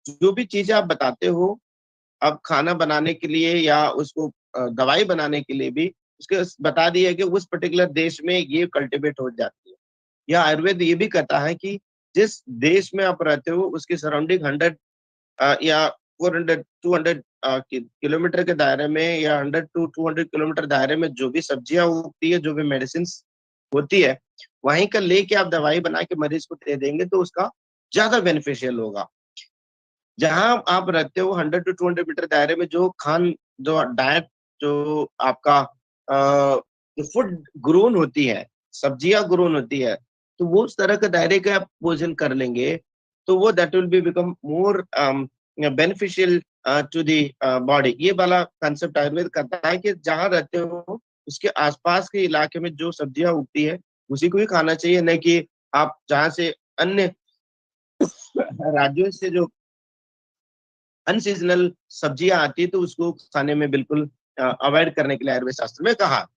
जो भी चीजें आप बताते हो अब खाना बनाने के लिए या उसको दवाई बनाने के लिए भी उसके बता दिया कि उस पर्टिकुलर देश में ये कल्टीवेट हो जाती है. या आयुर्वेद ये भी कहता है कि जिस देश में आप रहते हो उसके सराउंडिंग 100 या 400-200 किलोमीटर के दायरे में या 100-200 किलोमीटर दायरे में जो भी सब्जियां उगती है, जो भी मेडिसिन होती है, वहीं का लेके आप दवाई बना के मरीज को दे देंगे तो उसका ज्यादा बेनिफिशियल होगा. जहां आप रहते हो 100-200 मीटर दायरे में जो डाइट जो आपका फूड ग्रोन होती है, सब्जियां ग्रोन होती है, तो वो उस तरह का दायरे का आप भोजन कर लेंगे तो वो that will be become more beneficial to the body. ये वाला कंसेप्ट आयुर्वेद करता है कि जहां रहते हो उसके आसपास के इलाके में जो सब्जियां उगती है उसी को ही खाना चाहिए, न कि आप जहां से अन्य राज्यों से जो अनसीजनल सब्जियां आती है तो उसको खाने में बिल्कुल अवॉइड करने के लिए आयुर्वेद शास्त्र में कहा.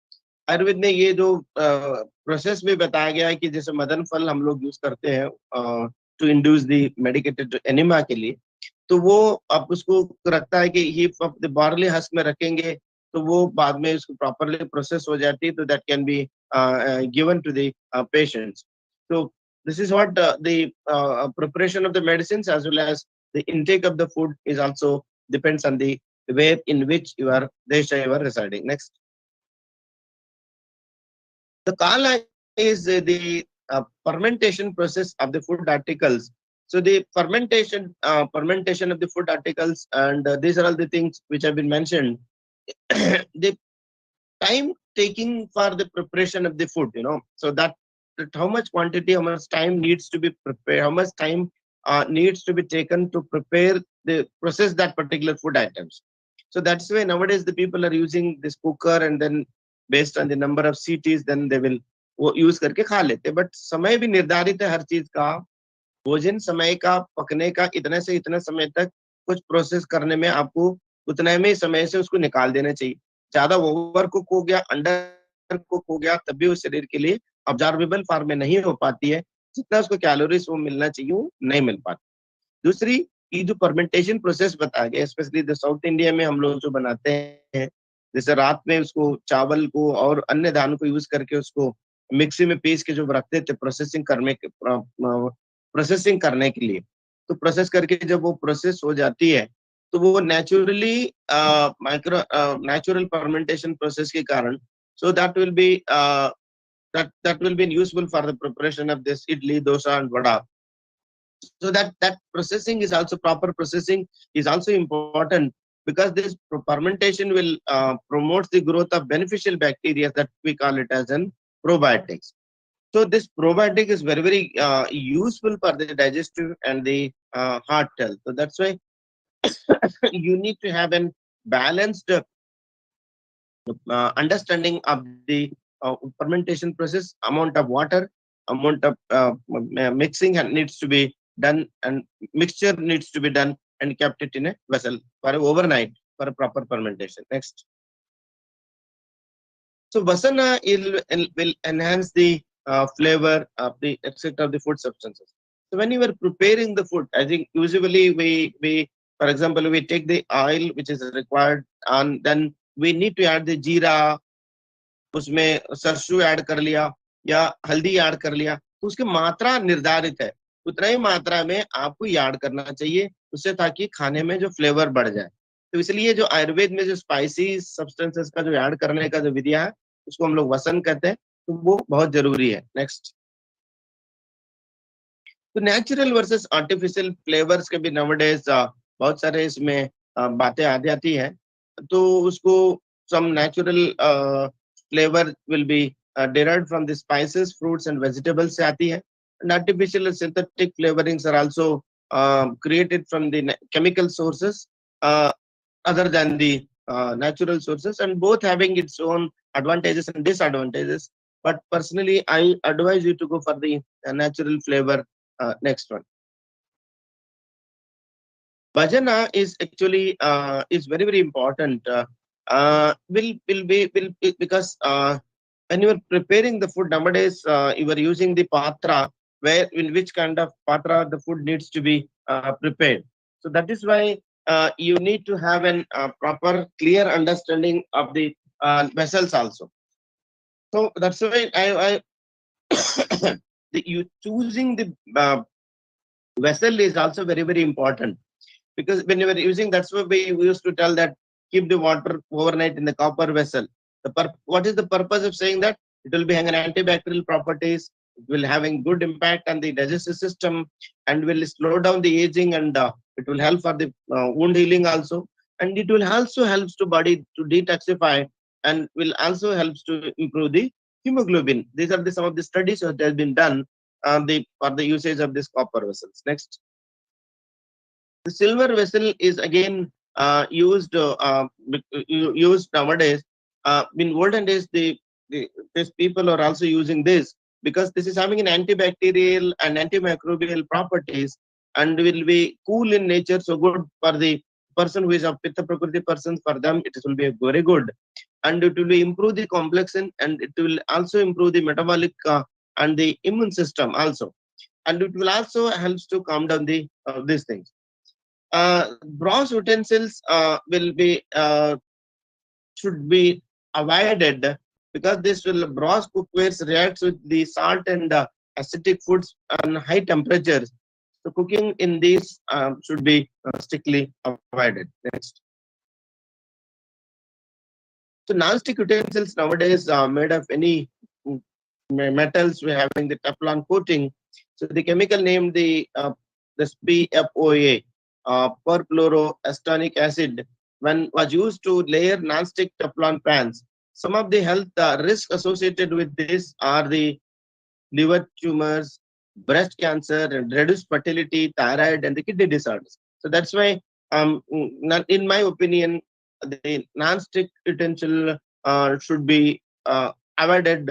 आयुर्वेद में ये जो प्रोसेस में बताया गया है कि जैसे मदन फल हम लोग यूज करते हैं to induce the medicated enema के लिए, तो वो आप उसको रखता है कि ये बार्ली हस्क में रखेंगे तो वो बाद में उसको प्रॉपरली प्रोसेस हो जाती है, तो that can be given to the patients. So this is what the preparation of the medicines as well as the intake of the food is also depends on the way in which you are desha you are residing. Next, the kala is the fermentation process of the food articles. So the fermentation of the food articles, and these are all the things which have been mentioned. The time taking for the preparation of the food, so that how much quantity, how much time needs to be prepared, how much time needs to be taken to prepare the process that particular food items. So that's why nowadays the people are using this cooker, and then based on the number of CTs, then they will वो use करके खा लेते. But समय भी निर्धारित है हर चीज का. भोजन समय का, पकने का, इतने से इतने समय तक कुछ प्रोसेस करने में आपको उतने में समय से उसको निकाल देना चाहिए. ज्यादा ओवर कुक हो गया, अंडर कुक हो गया, तब भी उस शरीर के लिए ऑब्जर्वेबल फॉर्म में नहीं हो पाती है. जितना उसको कैलोरीज वो मिलना चाहिए वो नहीं मिल पाती. दूसरी, ये जो फर्मेंटेशन प्रोसेस बताया गया, स्पेशली द साउथ इंडिया में हम लोग जो बनाते हैं, जैसे रात में उसको चावल को और अन्य धान को यूज करके उसको मिक्सी में पीस के जो रखते थे प्रोसेसिंग करने के लिए, तो प्रोसेस करके जब वो प्रोसेस हो जाती है तो वो नेचुरली नेचुरल फर्मेंटेशन प्रोसेस के कारण, so that will be useful for the preparation of this idli, dosa and vada. So that processing is also, proper processing is also important, because this fermentation will promote the growth of beneficial bacteria that we call it as an probiotics. So this probiotic is very, very useful for the digestive and the heart health. So that's why you need to have a balanced understanding of the fermentation process. Amount of water, amount of mixing needs to be done, and mixture needs to be done and kept it in a vessel for overnight for a proper fermentation. Next. So vasana will enhance the flavor of the etc. of the food substances. So when you are preparing the food, I think usually we for example, we take the oil which is required, and then we need to add the jeera, उसमें सरसों add कर लिया या हल्दी add कर लिया, तो उसकी मात्रा निर्धारित है, उतना ही मात्रा में आपको ऐड करना चाहिए, उससे ताकि खाने में जो फ्लेवर बढ़ जाए. तो इसलिए जो आयुर्वेद में जो स्पाइसी सब्सटेंसेस का जो ऐड करने का जो विधिया है, उसको हम लोग वसन कहते हैं, तो वो बहुत जरूरी है. नेक्स्ट. तो नेचुरल वर्सेस आर्टिफिशियल फ्लेवर्स के भी नवडेज बहुत सारे इसमें बातें आ जाती है. तो उसको some natural flavour will be derived from the spices, fruits and vegetables से आती है. And artificial and synthetic flavorings are also created from the chemical sources other than the natural sources, and both having its own advantages and disadvantages. But personally, I advise you to go for the natural flavor. Next one. Bhajana is actually is very, very important. Because when you are preparing the food nowadays, you are using the patra, where in which kind of patra the food needs to be prepared. So that is why you need to have a proper, clear understanding of the vessels also. So that's why I you choosing the vessel is also very, very important, because when you are using, that's why we used to tell that keep the water overnight in the copper vessel. What is the purpose of saying that? It will be having antibacterial properties, it will having good impact on the digestive system, and will slow down the aging, and it will help for the wound healing also, and it will also helps to body to detoxify, and will also helps to improve the hemoglobin. These are some of the studies that has been done for the usage of this copper vessels. Next. The silver vessel is again used nowadays. In olden days, these people are also using this, because this is having an antibacterial and antimicrobial properties, and will be cool in nature, so good for the person who is a Pitta Prakriti person. For them, it will be very good. and it will improve the complexion, and it will also improve the metabolic and the immune system also, and it will also helps to calm down the these things. Brass utensils will be should be avoided, because this will brass cookware reacts with the salt and acidic foods on high temperatures. So cooking in these should be strictly avoided. Next. So non-stick utensils nowadays are made of any metals we having the Teflon coating. So the chemical name the PFOA, perfluoroacetonic acid, when was used to layer non-stick Teflon pans. Some of the health risks associated with this are the liver tumors, breast cancer, and reduced fertility, thyroid, and the kidney disorders. So that's why, in my opinion, the non-stick utensil should be avoided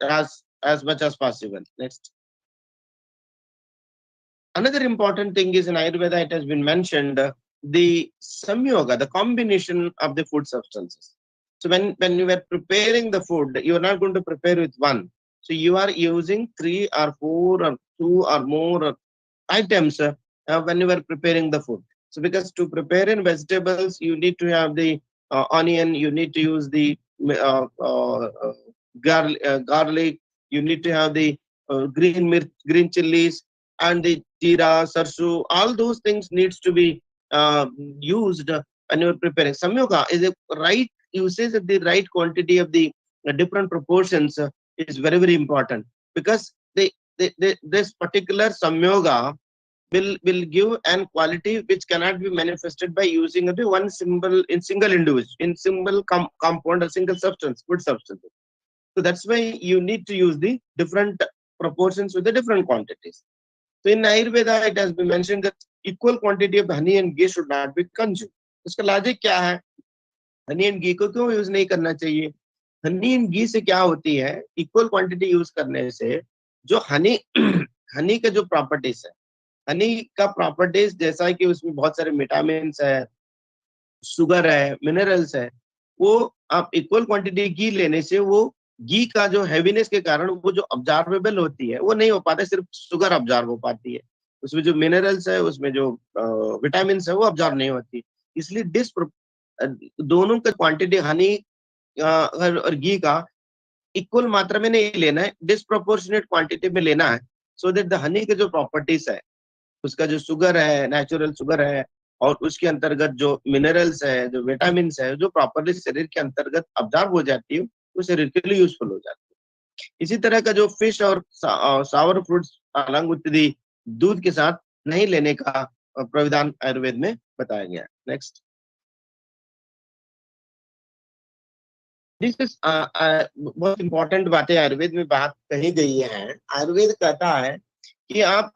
as much as possible. Next. Another important thing is in Ayurveda, it has been mentioned the samyoga, the combination of the food substances. So when you are preparing the food, you are not going to prepare with one. So you are using 3 or 4 or 2 or more items when you are preparing the food. So because to prepare in vegetables, you need to have the onion, you need to use the garlic, you need to have the green chilies, and the jeera, sarsu, all those things needs to be used when you are preparing. Samyoga is a right usage of the right quantity of the different proportions is very, very important, because this particular samyoga will give an quality which cannot be manifested by using the one single individual, in single compound or single substance, food substance. So that's why you need to use the different proportions with the different quantities. So in Ayurveda, it has been mentioned that equal quantity of honey and ghee should not be consumed. इसका logic क्या है? Honey and घी को क्यों use नहीं करना चाहिए? Honey and घी से क्या होती है? इक्वल क्वांटिटी यूज करने से जो हनी का जो प्रॉपर्टीज है, हनी का प्रॉपर्टीज जैसा कि उसमें बहुत सारे विटामिन है, शुगर है, मिनरल्स है, वो आप इक्वल क्वांटिटी घी लेने से वो घी का जो हैवीनेस के कारण वो जो ऑब्जर्वेबल होती है वो नहीं हो पाता, सिर्फ शुगर ऑब्जर्व हो पाती है, उसमें जो मिनरल्स है, उसमें जो विटामिन है वो ऑब्जर्व नहीं होती. इसलिए दोनों का क्वांटिटी हनी और घी का इक्वल मात्रा में नहीं लेना है, डिसप्रोपोर्शनेट क्वांटिटी में लेना है, सो दैट द हनी के जो प्रॉपर्टीज है, उसका जो शुगर है, नेचुरल शुगर है, और उसके अंतर्गत जो मिनरल्स है, जो विटामिन है, जो प्रॉपरली शरीर के अंतर्गत ऑब्जर्व हो जाती है, वो शरीर के लिए यूजफुल हो जाती है. इसी तरह का जो फिश और सावर फ्रूट्स अलग विद दी दूध के साथ नहीं लेने का प्राविधान आयुर्वेद में बताया गया. नेक्स्ट. दिस इज बहुत इंपॉर्टेंट बातें आयुर्वेद में बात कही गई है. आयुर्वेद कहता है कि आप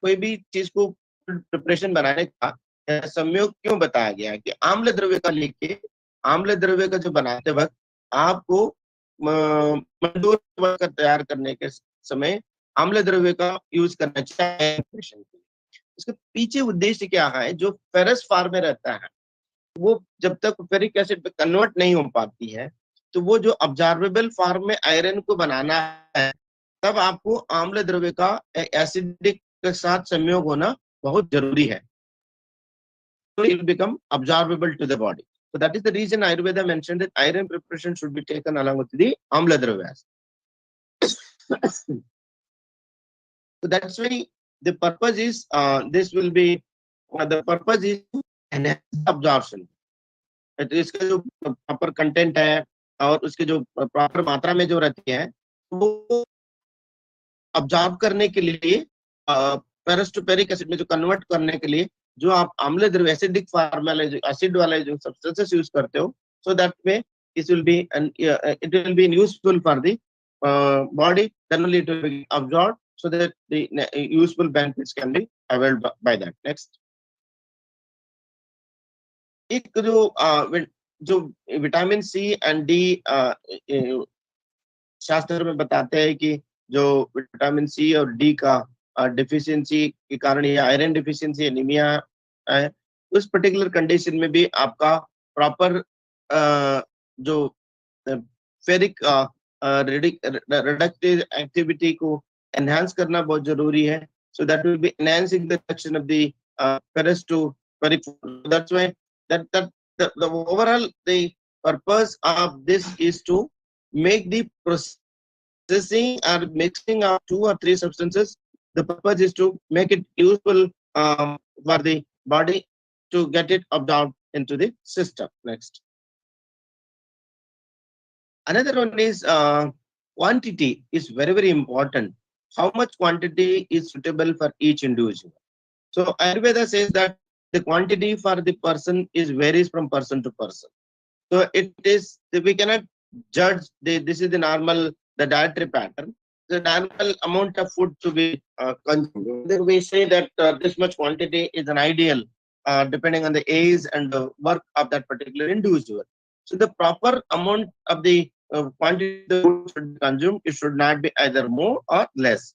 कोई भी चीज को प्रिपरेशन बनाने का संयोग क्यों बताया गया है कि आम्ल द्रव्य का लेके आम्ल द्रव्य का जो बनाते वक्त आपको मंडूर का तैयार करने के समय आम्ल द्रव्य का यूज करना चाहिए प्रिपरेशन के लिए. इसके पीछे उद्देश्य क्या है? जो फेरस फॉर्म में रहता है वो जब तक फेरिक एसिड पे कन्वर्ट नहीं हो पाती है, तो वो जो ऑब्जर्वेबल फॉर्म में आयरन को बनाना है, तब आपको आम्ल द्रव्य का एसिडिक के साथ संयोग होना बहुत जरूरी है. So it will become absorbable to the body. So that is the reason Ayurveda mentioned that iron preparation should be taken along with the amla dravyas. So that's why the purpose is this will be the purpose is enhance absorption. इसका जो proper content है और उसके जो proper मात्रा में जो रहती है वो ऑब्जॉर्ब करने के लिए पेरस टू पेरिक एसिड में जो कन्वर्ट करने के लिए जो आप आम्ल द्रव्य एसिडिक फॉर्म वाले जो एसिड वाले जो सब्सटेंसेस यूज करते हो, so that way it will be useful for the body, then only it will be absorbed, so that the useful benefits can be availed by that. Next. एक जो vitamin C and D शास्त्र में बताते हैं कि जो vitamin C और D का डिफिशियंसी के कारण या आयरन डिफिशियंसी एनीमिया है, उस पर्टिकुलर कंडीशन में भी आपका प्रॉपर जो फेरिक reductive activity को enhance करना बहुत जरूरी है. So that will be enhancing the reduction of the ferrous to ferric. That's why the overall the purpose of this is to make the processing or mixing of 2 or 3 substances. The purpose is to make it useful for the body to get it absorbed into the system. Next. Another one is quantity is very important. How much quantity is suitable for each individual? So Ayurveda says that the quantity for the person is varies from person to person. So it is, we cannot judge this is the normal, the dietary pattern, the normal amount of food to be consumed. Then we say that this much quantity is an ideal depending on the age and the work of that particular individual. So the proper amount of the quantity of the food should be consumed. It should not be either more or less.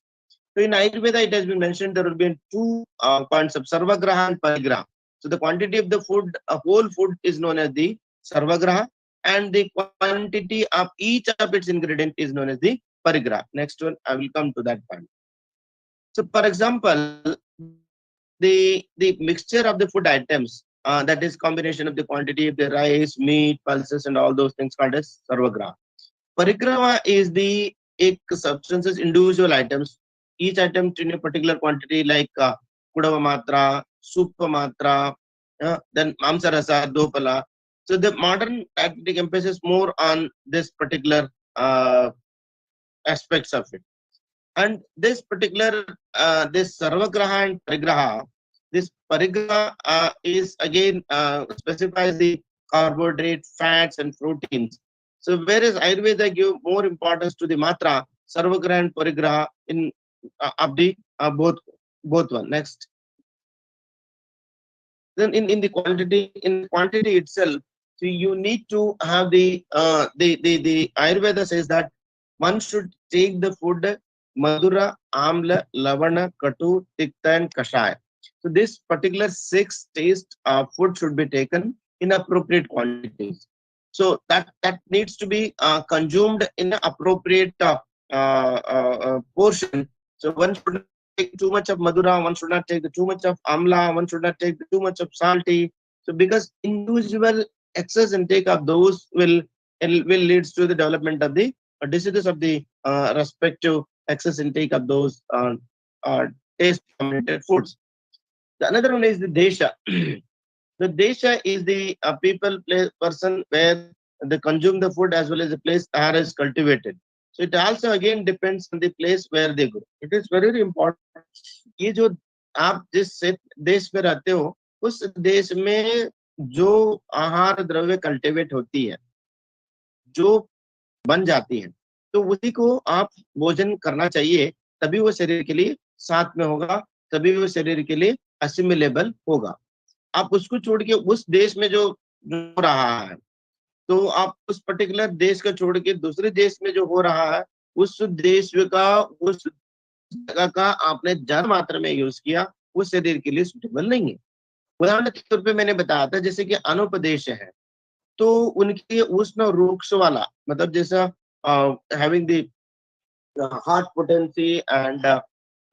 So in Ayurveda, it has been mentioned there will be 2 concepts, sarvagraha and parigraha. So the quantity of the food, a whole food is known as the sarvagraha, and the quantity of each of its ingredient is known as the parigraha. Next one, I will come to that point. So for example, the mixture of the food items, that is combination of the quantity of the rice, meat, pulses and all those things called as sarvagraha. Parigraha is the substances, individual items, each item in a particular quantity like kudava matra, supa matra, then mamsarasa, dopala. So the modern tactic emphasis more on this particular aspects of it. And this particular, this sarvagraha and parigraha, this parigraha is again specifies the carbohydrate, fats and proteins. So whereas Ayurveda give more importance to the matra, sarvagraha and parigraha in of the both one. Next. Then in the quantity itself, so you need to have the Ayurveda says that one should take the food madura, amla, lavana, katu, tikta and kashaya. So this particular 6 taste food should be taken in appropriate quantities. So that needs to be consumed in an appropriate portion. So one should not take too much of madura, one should not take too much of amla, one should not take too much of salty. So because individual excess intake of those will leads to the development of the diseases of the respective excess intake of those taste dominated foods. The another one is the desha. The desha is the people, person where they consume the food as well as the place where is cultivated. So it also again depends on the place where they go. It is very important. ये जो आप जिस देश में रहते हो, उस देश में जो आहार द्रव्य कल्टिवेट होती है, जो बन जाती है, तो उसी को आप भोजन करना चाहिए, तभी वो शरीर के लिए साथ में होगा, तभी वो शरीर के लिए असिमिलेबल होगा. आप उसको छोड़ के उस देश में जो हो रहा है, तो आप उस पर्टिकुलर देश का छोड़ के दूसरे देश में जो हो रहा है, उस देश का, उस जगह का आपने ज्यादा मात्रा में यूज किया, वो शरीर के लिए सुटेबल नहीं है. उदाहरण के तौर पे मैंने बताया था, जैसे कि अनुप्रदेश है, तो उनके उष्ण रूक्ष वाला, मतलब जैसा having the heart potency and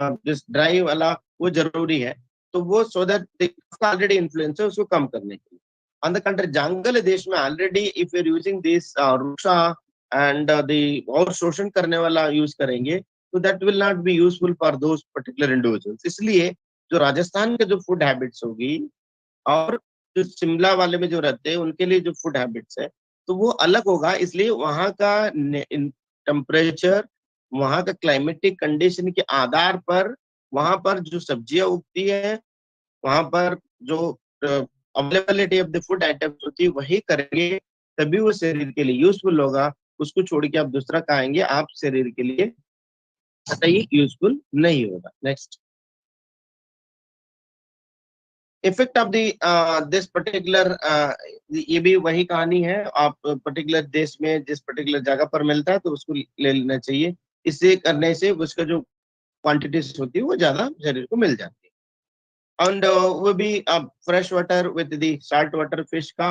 this dry वाला, वो जरूरी है. तो वो सो दैट ऑलरेडी इन्फ्लुएंस है, उसको कम करने के लिए. ऑन द कंट्री जंगल देश में already if you are using this रुक्षा एंड द और शोषण करने वाला यूज करेंगे, तो that will not be useful for those particular individuals. इसलिए जो राजस्थान के जो फूड हैबिट्स होगी और जो शिमला वाले में जो रहते हैं उनके लिए जो फूड हैबिट्स है, तो वो अलग होगा. इसलिए वहाँ का टेम्परेचर, वहाँ का क्लाइमेटिक कंडीशन के आधार पर वहाँ पर जो सब्जियां उगती है, वहाँ पर जो availability of the food items होती है, वही करेंगे, तभी वो शरीर के लिए यूजफुल होगा. उसको छोड़ के आप दूसरा खाएंगे, आप शरीर के लिए सही यूजफुल नहीं होगा. Next. Effect of the this particular, ये भी वही कहानी है. आप पर्टिकुलर देश में जिस पर्टिकुलर जगह पर मिलता है तो उसको ले लेना चाहिए. इससे करने से उसका जो क्वांटिटीज होती है वो ज्यादा शरीर को मिल जाती है. एंड वो भी fresh water with the salt water fish का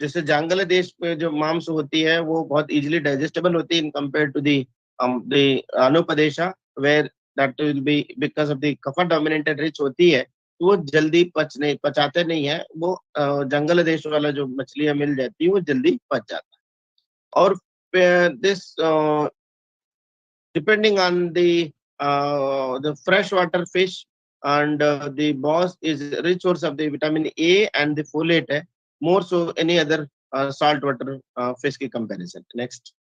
जैसे जंगल देश में जो मांस होती है वो बहुत इजीली डाइजेस्टेबल होती है इन कंपेयर टू दी अनुपदेशा, where that will be because of the kapha dominated rich होती है, तो वो जल्दी पचाते नहीं है। वो जंगल देश वाला जो मछलियां मिल जाती है वो जल्दी पच जाता है। और this depending on the freshwater fish, and the boss is rich source of the vitamin A and the folate है, more so any other saltwater fish की comparison. Next,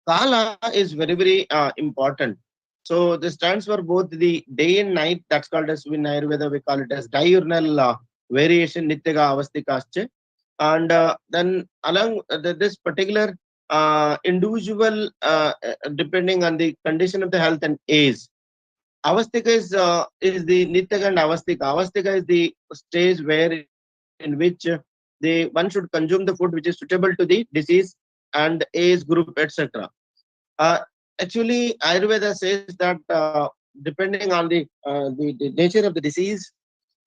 kala is very important. So this stands for both the day and night. That's called as in Ayurveda we call it as diurnal variation nityaka avastikascha. And then along this particular individual, depending on the condition of the health and age, avastika is the nityaka and avastika. Avastika is the stage where in which the one should consume the food which is suitable to the disease and age group, etc. uh, Actually, Ayurveda says that depending on the nature of the disease,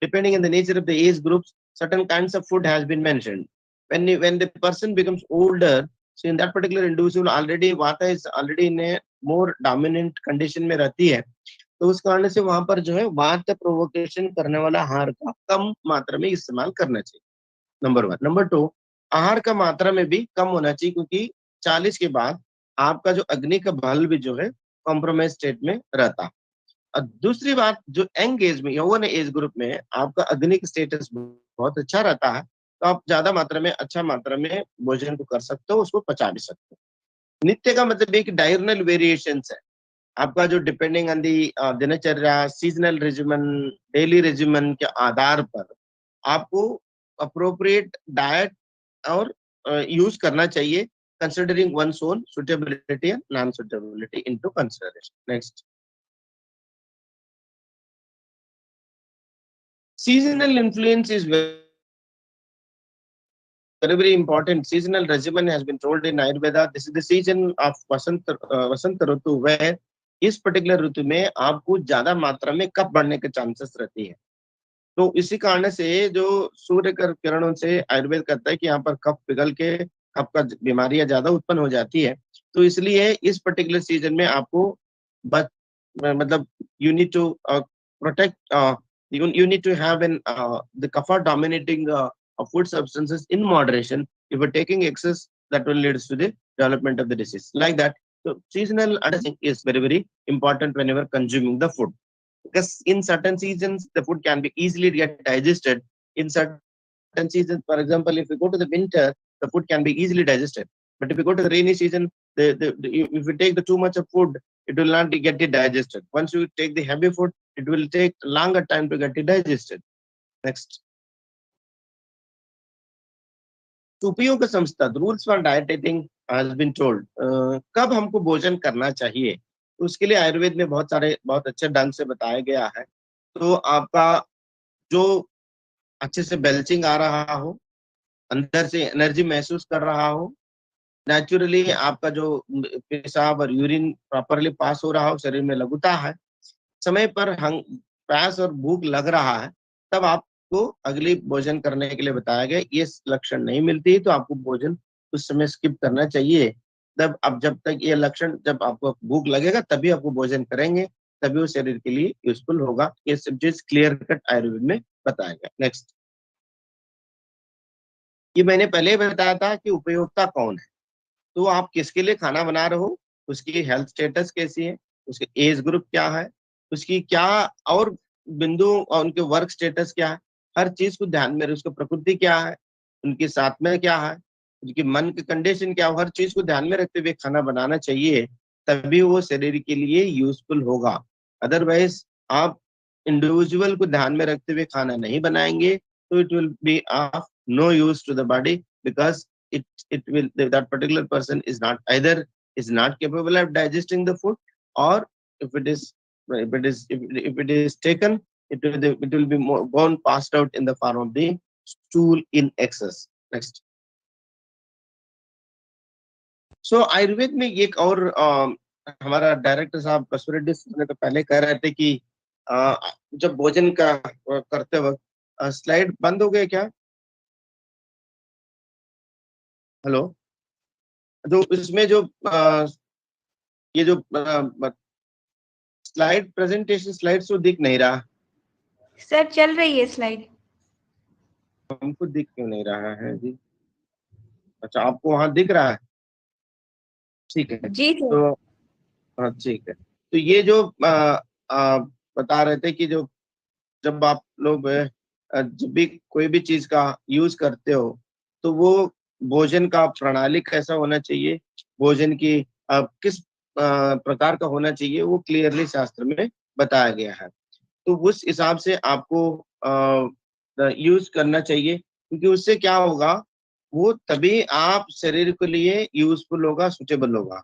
depending on the nature of the age groups, certain kinds of food has been mentioned. When the person becomes older, so in that particular individual already vata is already in a more dominant condition में रहती है, तो उस कारण से वहां पर जो है वात प्रोवोकेशन करने वाला आहार का कम मात्रा में इस्तेमाल करना चाहिए, नंबर 1। नंबर 2, आहार का मात्रा में भी कम होना चाहिए, क्योंकि 40 के बाद आपका जो अग्नि का बल भी जो है कॉम्प्रोमाइज स्टेट में रहता है। और दूसरी बात, जो यंग एज में, यौवन एज ग्रुप में आपका अग्नि का स्टेटस बहुत अच्छा रहता है, तो आप ज्यादा मात्रा में अच्छा मात्रा में भोजन को कर सकते हो, उसको पचा भी सकते हो। नित्य का मतलब एक डायरनल वेरिएशंस है आपका, जो डिपेंडिंग ऑन दी दिनचर्या, सीजनल रेजिमेन, डेली रेजिमेन के आधार पर आपको अप्रोप्रिएट डाइट और यूज करना चाहिए, considering one's own suitability and non suitability into consideration. Next, seasonal influence is very important. Seasonal regimen has been told in Ayurveda. This is the season of Vasant Ritu, where इस particular ऋतु में आपको ज्यादा मात्रा में कफ बढ़ने के chances रहती है। तो इसी कारण से जो सूर्य के किरणों से आयुर्वेद कहता है कि यहाँ पर कफ पिघल के कफ का बीमारियां ज्यादा उत्पन्न हो जाती है। तो इसलिए इस पर्टिकुलर सीजन में आपको मतलब you need to protect, you need to have the kapha dominating food substances in moderation. If you're taking excess, that will lead to the development of the disease like that. So seasonal understanding is very important whenever consuming the food, because in certain seasons the food can be easily get digested. In certain seasons, for example, if you go to the winter, the food can be easily digested. But if you go to the rainy season, if you take the too much of food, it will not get it digested. Once you take the heavy food, it will take longer time to get it digested. Next. उपयोग संस्था rules for diet eating has been told. कब हमको भोजन करना चाहिए, तो उसके लिए आयुर्वेद में बहुत अच्छे ढंग से बताया गया है। तो आपका जो अच्छे से बेल्चिंग आ रहा हो, अंदर से एनर्जी महसूस कर रहा हो, नेचुरली आपका जो पेशाब और यूरिन प्रॉपरली पास हो रहा हो, शरीर में लघुता है, समय पर प्यास और भूख लग रहा है, तब आपको अगली भोजन करने के लिए बताया गया। ये लक्षण नहीं मिलती तो आपको भोजन उस समय स्किप करना चाहिए। तब अब जब तक ये लक्षण, जब आपको भूख लगेगा तभी आपको भोजन करेंगे, तभी वो शरीर के लिए यूजफुल होगा। ये सब चीज क्लियर कट आयुर्वेद में बताया गया। नेक्स्ट, ये मैंने पहले बताया था कि उपयोक्ता कौन है। तो आप किसके लिए खाना बना रहे हो, उसकी हेल्थ स्टेटस कैसी है, उसके एज ग्रुप क्या है, उसकी क्या और बिंदु और उनके वर्क स्टेटस क्या है, हर चीज को ध्यान में, उसकी प्रकृति क्या है, उनके साथ में क्या है, उनकी मन की कंडीशन क्या है, हर चीज को ध्यान में रखते हुए खाना बनाना चाहिए, तभी वो शरीर के लिए यूजफुल होगा। अदरवाइज आप इंडिविजुअल को ध्यान में रखते हुए खाना नहीं बनाएंगे तो it will be of no use to the body, because it will, that particular person is not capable of digesting the food, or if it is taken, it will be gone passed out in the form of the stool in excess. Next. So Ayurveda में एक और हमारा director साहब बसवरेड्डी ने तो पहले कह रहे थे कि जब भोजन का करते वक्त स्लाइड बंद हो गया क्या? हेलो, तो इसमें जो ये जो स्लाइड प्रेजेंटेशन स्लाइड तो दिख नहीं रहा, सर चल रही है स्लाइड। हमको दिख क्यों नहीं रहा है जी? अच्छा, आपको वहां दिख रहा है, ठीक है। जी सर। तो हाँ ठीक है। तो ये जो बता रहे थे कि जो जब आप लोग जब भी कोई भी चीज का यूज करते हो तो वो भोजन का प्रणाली कैसा होना चाहिए, भोजन की किस प्रकार का होना चाहिए, वो क्लियरली शास्त्र में बताया गया है। तो उस हिसाब से आपको यूज करना चाहिए, क्योंकि उससे क्या होगा, वो तभी आप शरीर के लिए यूजफुल होगा, सुटेबल होगा।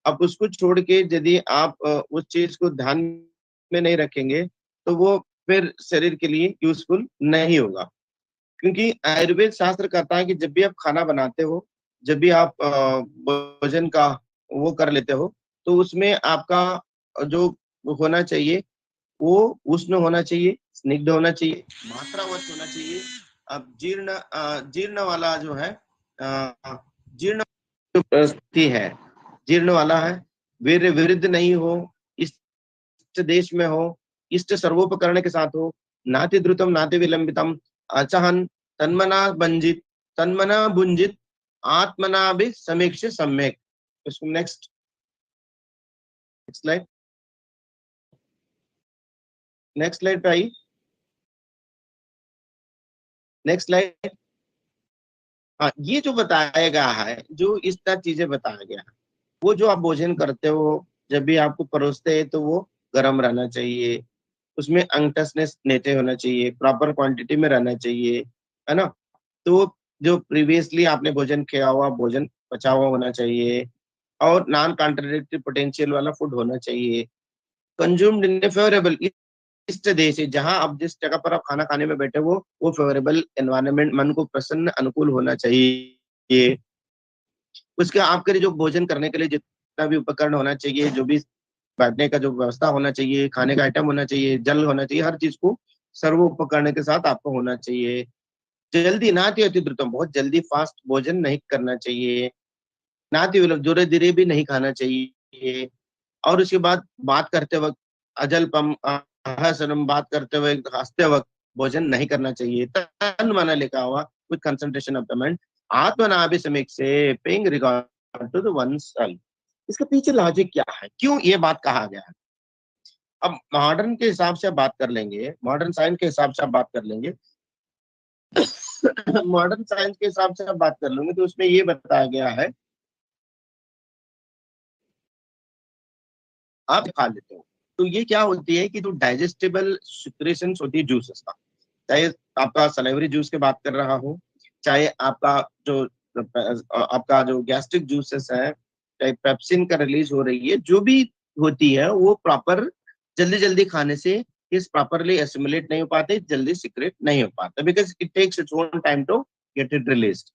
अब उसको छोड़ के यदि आप उस चीज को ध्यान में नहीं रखेंगे तो वो फिर शरीर के लिए यूजफुल नहीं होगा। क्योंकि आयुर्वेद शास्त्र कहता है कि जब भी आप खाना बनाते हो, जब भी आप भोजन का वो कर लेते हो, तो उसमें आपका जो होना चाहिए वो उष्ण होना चाहिए, स्निग्ध होना चाहिए, मात्रावत होना चाहिए। अब जीर्ण वाला जो है, जीर्ण जो स्थिति है, जीर्ण वाला है, वीर विरुद्ध नहीं हो, इष्ट देश में हो, इष्ट सर्वोपकरण के साथ हो, नाति द्रुतम नाति विलंबितम, अचहन, तन्मना भुंजित, आत्मना भी समीक्ष सम्यक। इसको नेक्स्ट स्लाइड, नेक्स्ट स्लाइड पे आई, नेक्स्ट स्लाइड। हाँ, ये जो बताया गया है, जो इस तरह चीजें बताया गया है, वो जो आप भोजन करते हो, जब भी आपको परोसते हैं तो वो गर्म रहना चाहिए, उसमें अंगटसनेस नीचे होना चाहिए, प्रॉपर क्वांटिटी में रहना चाहिए, है ना। तो जो प्रीवियसली आपने भोजन किया हुआ भोजन पचा हुआ होना चाहिए, और नॉन कॉन्ट्राडिक्टरी पोटेंशियल वाला फूड होना चाहिए, कंज्यूम्ड इन फेवरेबल, इष्ट देश है, जहां आप जिस जगह पर आप खाना खाने में बैठे हो वो फेवरेबल एनवायरनमेंट, मन को प्रसन्न अनुकूल होना चाहिए। उसके आपके लिए जो भोजन करने के लिए जितना भी उपकरण होना चाहिए, जो भी बैठने का जो व्यवस्था होना चाहिए, खाने का आइटम होना चाहिए, जल होना चाहिए, हर चीज को सर्व उपकरण के साथ आपको होना चाहिए। जल्दी नाति अति द्रुतम, बहुत जल्दी फास्ट भोजन नहीं करना चाहिए, नाति विलंब, जोरे धीरे भी नहीं खाना चाहिए। और उसके बाद बात करते वक्त अजल्पम हसनम, बात करते हुए हंसते वक्त भोजन नहीं करना चाहिए। तन मन लिखा हुआ with concentration of the mind, आत्मनाभि समीक से paying regard to the one self. इसके पीछे लॉजिक क्या है, क्यों ये बात कहा गया है? अब मॉडर्न के हिसाब से आप बात कर लेंगे, मॉडर्न साइंस के हिसाब से आप बात कर लेंगे मॉडर्न साइंस के हिसाब से आप बात कर लेंगे तो उसमें ये बताया गया है, आप खा लेते हो तो ये क्या होती है कि जो डाइजेस्टेबल सिक्रेशन होती है जूसेस का, चाहे आपका सलेवरी जूस की बात कर रहा हो, चाहे आपका जो गैस्ट्रिक जूसेस है, चाहे पेप्सिन का रिलीज हो रही है, जो भी होती है वो प्रॉपर जल्दी जल्दी खाने से इस प्रॉपरली एसिमुलेट नहीं हो पाते, जल्दी सिक्रेट नहीं हो पाता, because it takes its own time to get it released.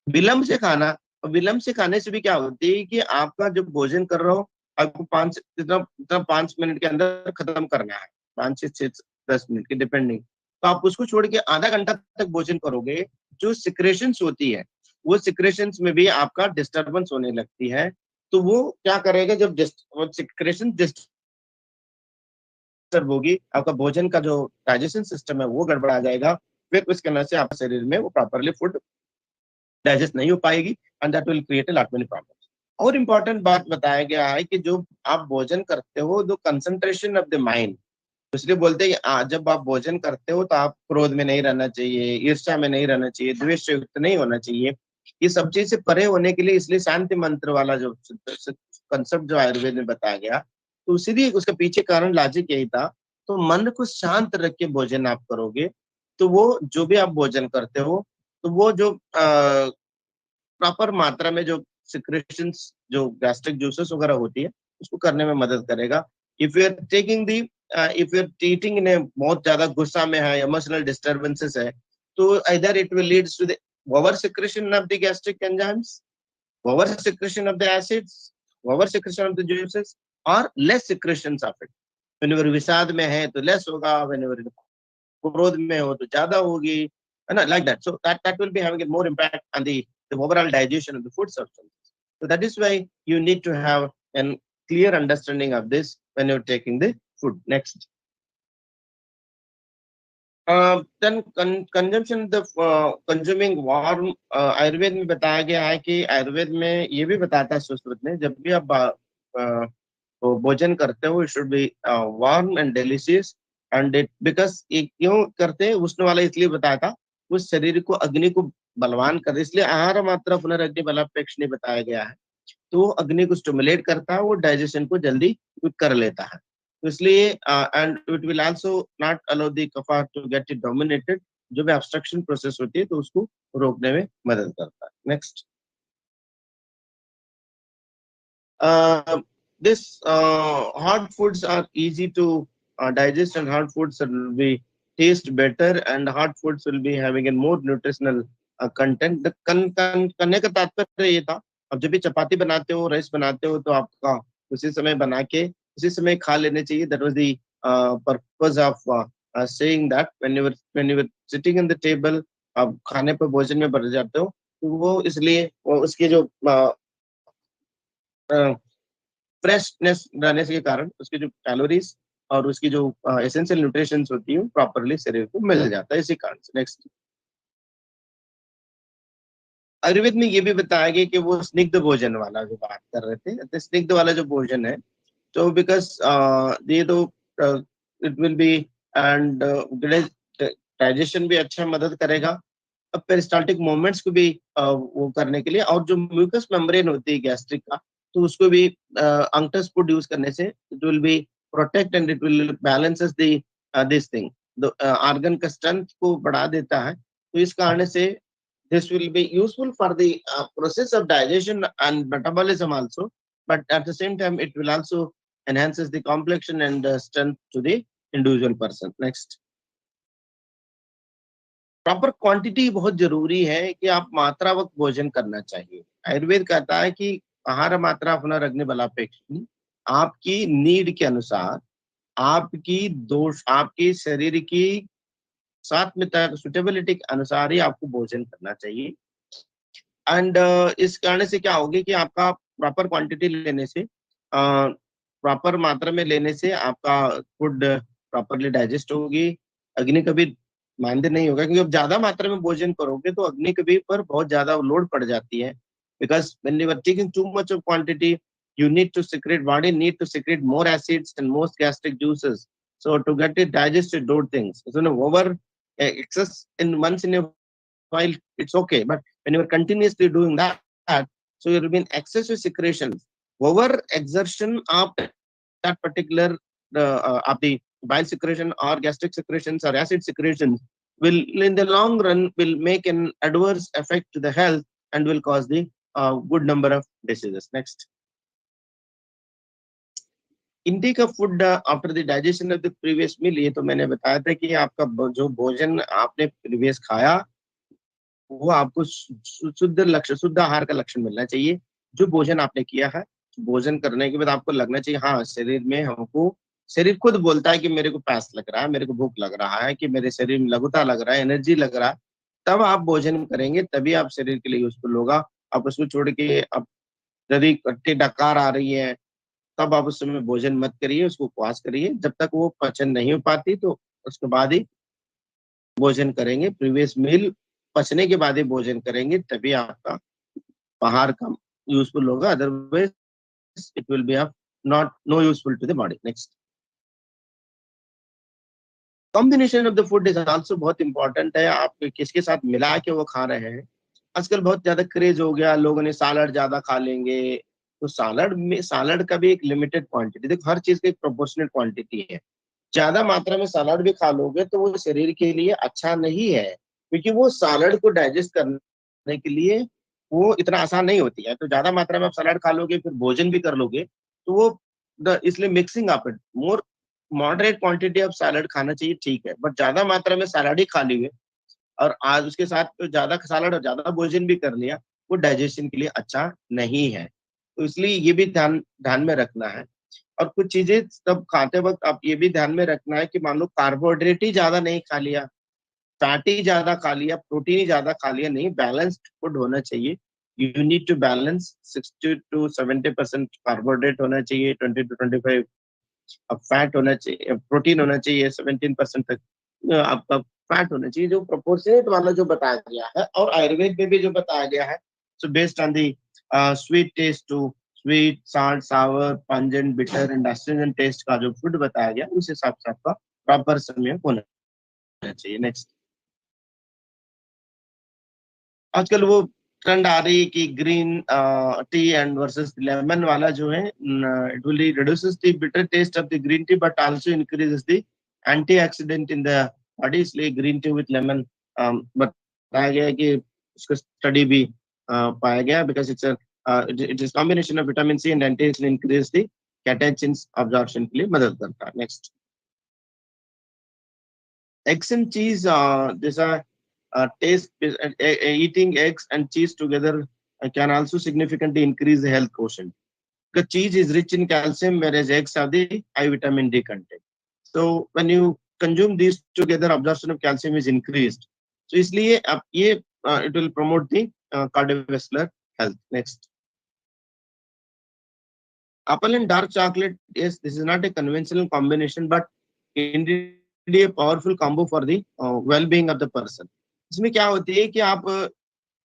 विलंब से खाना, और विलंब से खाने से भी क्या होती है कि आपका जो भोजन कर रहा हो आपको 5 मिनट के अंदर खत्म करना है, 5 से 10 मिनट के डिपेंडिंग, तो आप उसको छोड़ के आधा घंटा तक भोजन करोगे, जो सिक्रेशंस होती है वो सिक्रेशंस में भी आपका डिस्टर्बेंस होने लगती है। तो वो क्या करेगा, जब सिक्रेशन डिस्टर्ब होगी, आपका भोजन का जो डाइजेशन सिस्टम है वो गड़बड़ा जाएगा, फिर उसके वजह से आपके शरीर में वो प्रॉपरली फूड डाइजेस्ट नहीं हो पाएगी, and that will create a lot many problems. और इम्पोर्टेंट बात बताया गया है कि जो आप भोजन करते हो, जो कंसंट्रेशन ऑफ द माइंड, इसलिए बोलते हैं कि जब आप भोजन करते हो तो आप क्रोध में नहीं रहना चाहिए, ईर्ष्या में नहीं रहना चाहिए, द्वेष युक्त नहीं होना चाहिए, ये सब चीज से परे होने के लिए इसलिए शांति मंत्र वाला जो कंसेप्ट जो आयुर्वेद में बताया गया, तो इसीलिए उसके पीछे कारण लॉजिक यही था। तो मन को शांत रख के भोजन आप करोगे तो वो जो भी आप भोजन करते हो तो वो जो प्रॉपर मात्रा में जो सिक्रेशंस, जो गैस्ट्रिक जूसेस वगैरह होती है, उसको करने में मदद करेगा। If you are taking the if you are eating in बहुत ज्यादा गुस्सा में है, इमोशनल डिस्टर्बेंसेस है, तो either it will leads to the over secretion of the gastric enzymes, over secretion of the acids, over secretion of the juices, or less secretions of it. whenever विषाद में है तो लेस होगा, whenever क्रोध में हो तो ज्यादा होगी, है ना, like that. So that will be having a more impact on the the overall digestion of the food substance. So that is why you need to have a clear understanding of this when you're taking the food. Next. Then consumption the consuming warm Ayurveda में बताया गया है कि आयुर्वेद में ये भी बताता है सुश्रुत में जब भी आप तो भोजन करते हो it should be warm and delicious and it because ये क्यों करते हैं उष्ण वाला इसलिए बताया था उस शरीर को अग्नि को बलवान कर इसलिए आहार मात्रा पुनरअग्नि बलापेक्ष नहीं बताया गया है तो अग्नि को स्टिमुलेट करता है वो डाइजेशन को जल्दी कर लेता है तो इसलिए and it will also not allow the kapha to get it dominated जो भी ऑब्स्ट्रक्शन प्रोसेस होती है तो उसको रोकने में मदद करता है next this hot foods are easy to digest and hot foods will be taste better and hot foods will be having a more nutritional content the करने का तात्पर्य ये था अब जब भी चपाती बनाते हो राइस बनाते हो तो आपका उसी समय बना के उसी समय खा लेने चाहिए that was the purpose of saying that when you were sitting in the table आप खाने पर भोजन में बढ़ जाते हो तो वो इसलिए उसके जो फ्रेशनेस रहने के कारण उसके जो कैलोरीज और उसकी जो एसेंशियल न्यूट्रिशंस होती है प्रॉपरली शरीर को मिल जाता है इसी कारण से नेक्स्ट आयुर्वेद में ये भी बताया गया कि वो स्निग्ध भोजन वाला जो बात कर रहे थे तो स्निग्ध वाला जो भोजन है तो बिकॉज ये तो it will be and digestion भी अच्छा मदद करेगा अब पेरिस्टाल्टिक मूवमेंट्स को भी वो करने के लिए और जो म्यूकस मेम्ब्रेन होती है गैस्ट्रिक का तो उसको भी अंक्टस फूड यूज करने से it will B protect and it will balances this thing organ का स्ट्रेंथ को बढ़ा देता है तो इस कारण से this will be useful for the process of digestion and metabolism also but at the same time it will also enhances the complexion and strength to the individual person next proper quantity बहुत जरूरी है कि आप मात्रावक भोजन करना चाहिए आयुर्वेद कहता है कि आहार मात्रा पुनरअग्नि बलापेक्ष आपकी नीड के अनुसार आपकी दोष आपके शरीर की साथ में सुटेबिलिटी के अनुसार ही आपको भोजन करना चाहिए एंड इस कारण से क्या होगी कि आपका प्रॉपर क्वांटिटी लेने से प्रॉपर मात्रा में लेने से आपका फूड प्रॉपरली डाइजेस्ट होगी अग्नि कभी मानदेय नहीं होगा क्योंकि अब ज्यादा मात्रा में भोजन करोगे तो अग्नि कभी पर बहुत ज्यादा लोड पड़ जाती है because when you are taking too much of quantity you need to secrete body need to secrete more acids and more gastric juices so to get it digested those things so no over excess in once in a while it's okay but when you are continuously doing that so you will be in excessive secretions over exertion of that particular of the bile secretion or gastric secretions or acid secretions will in the long run will make an adverse effect to the health and will cause the good number of diseases next intake of food after the digestion of the previous meal ये तो मैंने बताया था कि आपका जो भोजन आपने प्रीवियस खाया वो आपको शुद्ध आहार का लक्षण मिलना चाहिए जो भोजन आपने किया है भोजन करने के बाद आपको लगना चाहिए हाँ शरीर में हमको शरीर खुद बोलता है कि मेरे को प्यास लग रहा है मेरे को भूख लग रहा है कि मेरे शरीर में लघुता लग रहा है एनर्जी लग रहा है तब आप भोजन करेंगे तभी आप शरीर के लिए यूजफुल होगा आप उसको छोड़ के अब यदि कट्टी डकार आ रही है तब आप उस समय भोजन मत करिए उसको उपवास करिए जब तक वो पचन नहीं हो पाती तो उसके बाद ही भोजन करेंगे प्रीवियस मील पचने के बाद ही भोजन करेंगे तभी आपका आहार का यूजफुल होगा otherwise it will be not no useful to the body next combination of the food is also बहुत इंपॉर्टेंट है आप किसके साथ मिला के वो खा रहे हैं आजकल बहुत ज्यादा क्रेज हो गया लोगों ने सलाद ज्यादा खा लेंगे तो सलाद का भी एक लिमिटेड क्वांटिटी देखो हर चीज की एक प्रोपोर्शनल क्वांटिटी है ज्यादा मात्रा में सलाद भी खा लोगे तो वो शरीर के लिए अच्छा नहीं है क्योंकि वो सलाद को डाइजेस्ट करने के लिए वो इतना आसान नहीं होती है तो ज्यादा मात्रा में आप सलाद खा लोगे फिर भोजन भी कर लोगे तो वो इसलिए mixing up it more moderate quantity of salad खाना चाहिए ठीक है बट ज्यादा मात्रा में सलाद ही खा लिए और आज उसके साथ ज्यादा सलाद और ज्यादा भोजन भी कर लिया वो डाइजेशन के लिए अच्छा नहीं है तो इसलिए ये भी ध्यान में रखना है और कुछ चीजें तब खाते वक्त आप ये भी ध्यान में रखना है कि मान लो कार्बोहाइड्रेट ही ज्यादा नहीं खा लिया फैटी ज्यादा खा लिया, प्रोटीन ज्यादा खा लिया, नहीं, बैलेंस्ड फूड होना चाहिए. You need to balance 60 to 70% carbohydrate होना चाहिए, 20 to 25 फैट होना चाहिए, प्रोटीन होना चाहिए, 17% तक आपका फैट होना चाहिए, जो प्रोपोर्शनेट वाला जो बताया गया है, और आयुर्वेद में भी जो बताया गया है. So based on the sweet taste to sweet, salt, sour, pungent, bitter and astringent taste का जो फूड बताया गया, उस हिसाब से आपका प्रॉपर समय होना चाहिए. नेक्स्ट, आजकल वो ट्रेंड आ रही है कि green tea and versus lemon वाला जो है, it will reduces the bitter taste of the green tea but also increases the antioxidant in the body. इसलिए ग्रीन टी विद लेमन बताया गया है कि उसका स्टडी भी पाया गया, because it is combination of vitamin C and antioxidant, increase the catechins absorption के लिए मदद करता है. Next, eggs and cheese, these are taste eating eggs and cheese together can also significantly increase the health quotient, because cheese is rich in calcium whereas eggs have the high vitamin D content. So when you consume these together, absorption of calcium is increased. So इसलिए अब ये it will promote the cardiovascular health. Next, apple and dark chocolate, yes, this is not a conventional combination but indeed a powerful combo for the well-being of the person. इसमें क्या होती है कि आप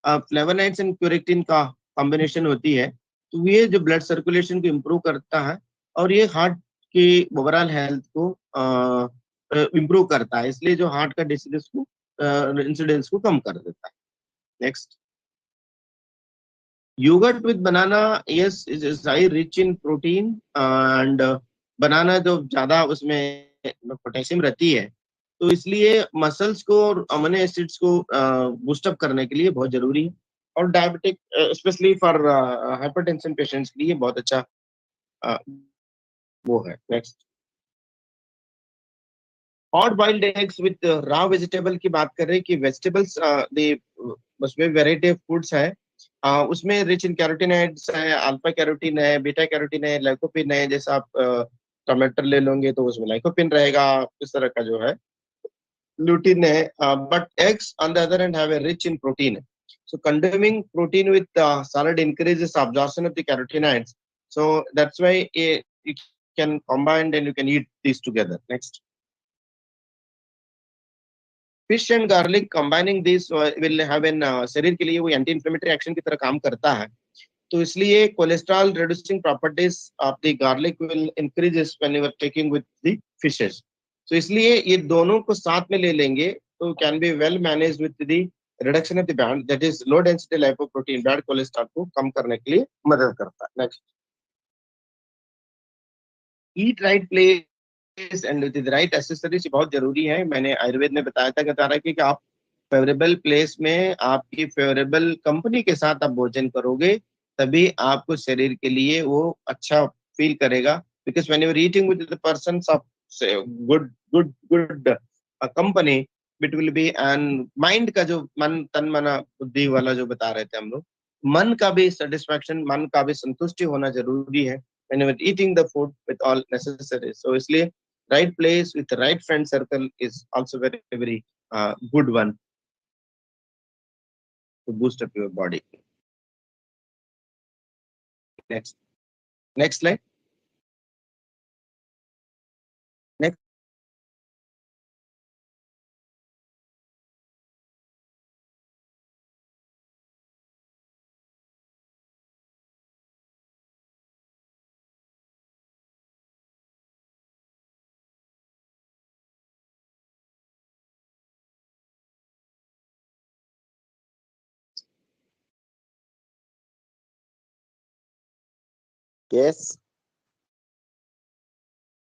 flavonoids and क्यूरेक्टिन का combination होती है, तो ये जो ब्लड सर्कुलेशन को इम्प्रूव करता है और ये हार्ट की ओवरऑल हेल्थ को इम्प्रूव करता है, इसलिए जो हार्ट का डिसीजेस को इंसिडेंस को कम कर देता है. Next, yogurt with banana, yes, is high rich in protein and बनाना जो ज्यादा उसमें पोटेशियम रहती है, तो इसलिए मसल्स को और अमीनो एसिड्स को बूस्टअप करने के लिए बहुत जरूरी है, और diabetic specially for hypertension patients के लिए बहुत अच्छा वो है. Next, hot boiled eggs with raw vegetable की बात कर रहे हैं कि वेजिटेबल्स उसमें वेराइटी ऑफ फूड्स है, उसमें रिच इन कैरोटीनॉइड्स है, अल्फा कैरोटीन है, बीटा कैरोटीन है, लाइकोपिन है. जैसे आप टमाटर ले लोगे तो उसमें लाइकोपिन रहेगा, इस तरह का जो है लूटिन है. But eggs on the other hand have a rich in protein. So consuming protein with salad increases absorption of the carotenoids. So that's why you can combine and you can eat these together. Next, fish and garlic, combining these will have an शरीर के लिए वो anti inflammatory action की तरह काम करता है, तो इसलिए cholesterol reducing properties of the garlic will increases when you are taking with the fishes. तो इसलिए ये दोनों को साथ में ले लेंगे तो can be well managed with the reduction of the bad, that is low density lipoprotein, bad cholesterol को कम करने के लिए मदद करता है. Next, eat right place and with the right accessories, बहुत जरूरी है. मैंने आयुर्वेद में बताया था कि आप फेवरेबल प्लेस में आपकी फेवरेबल कंपनी के साथ आप भोजन करोगे, तभी आपको शरीर के लिए वो अच्छा फील करेगा. Because when you are eating with the persons of good company, it will be and mind का जो मन, तन, मन, बुद्धि वाला जो बता रहे थे हम लोग, मन का भी सेटिस्फैक्शन, मन का भी संतुष्टि होना जरूरी है when you are eating the food with all necessary. So इसलिए right place with right friend circle is also very very good one to boost up your body. Next slide. Next. Yes.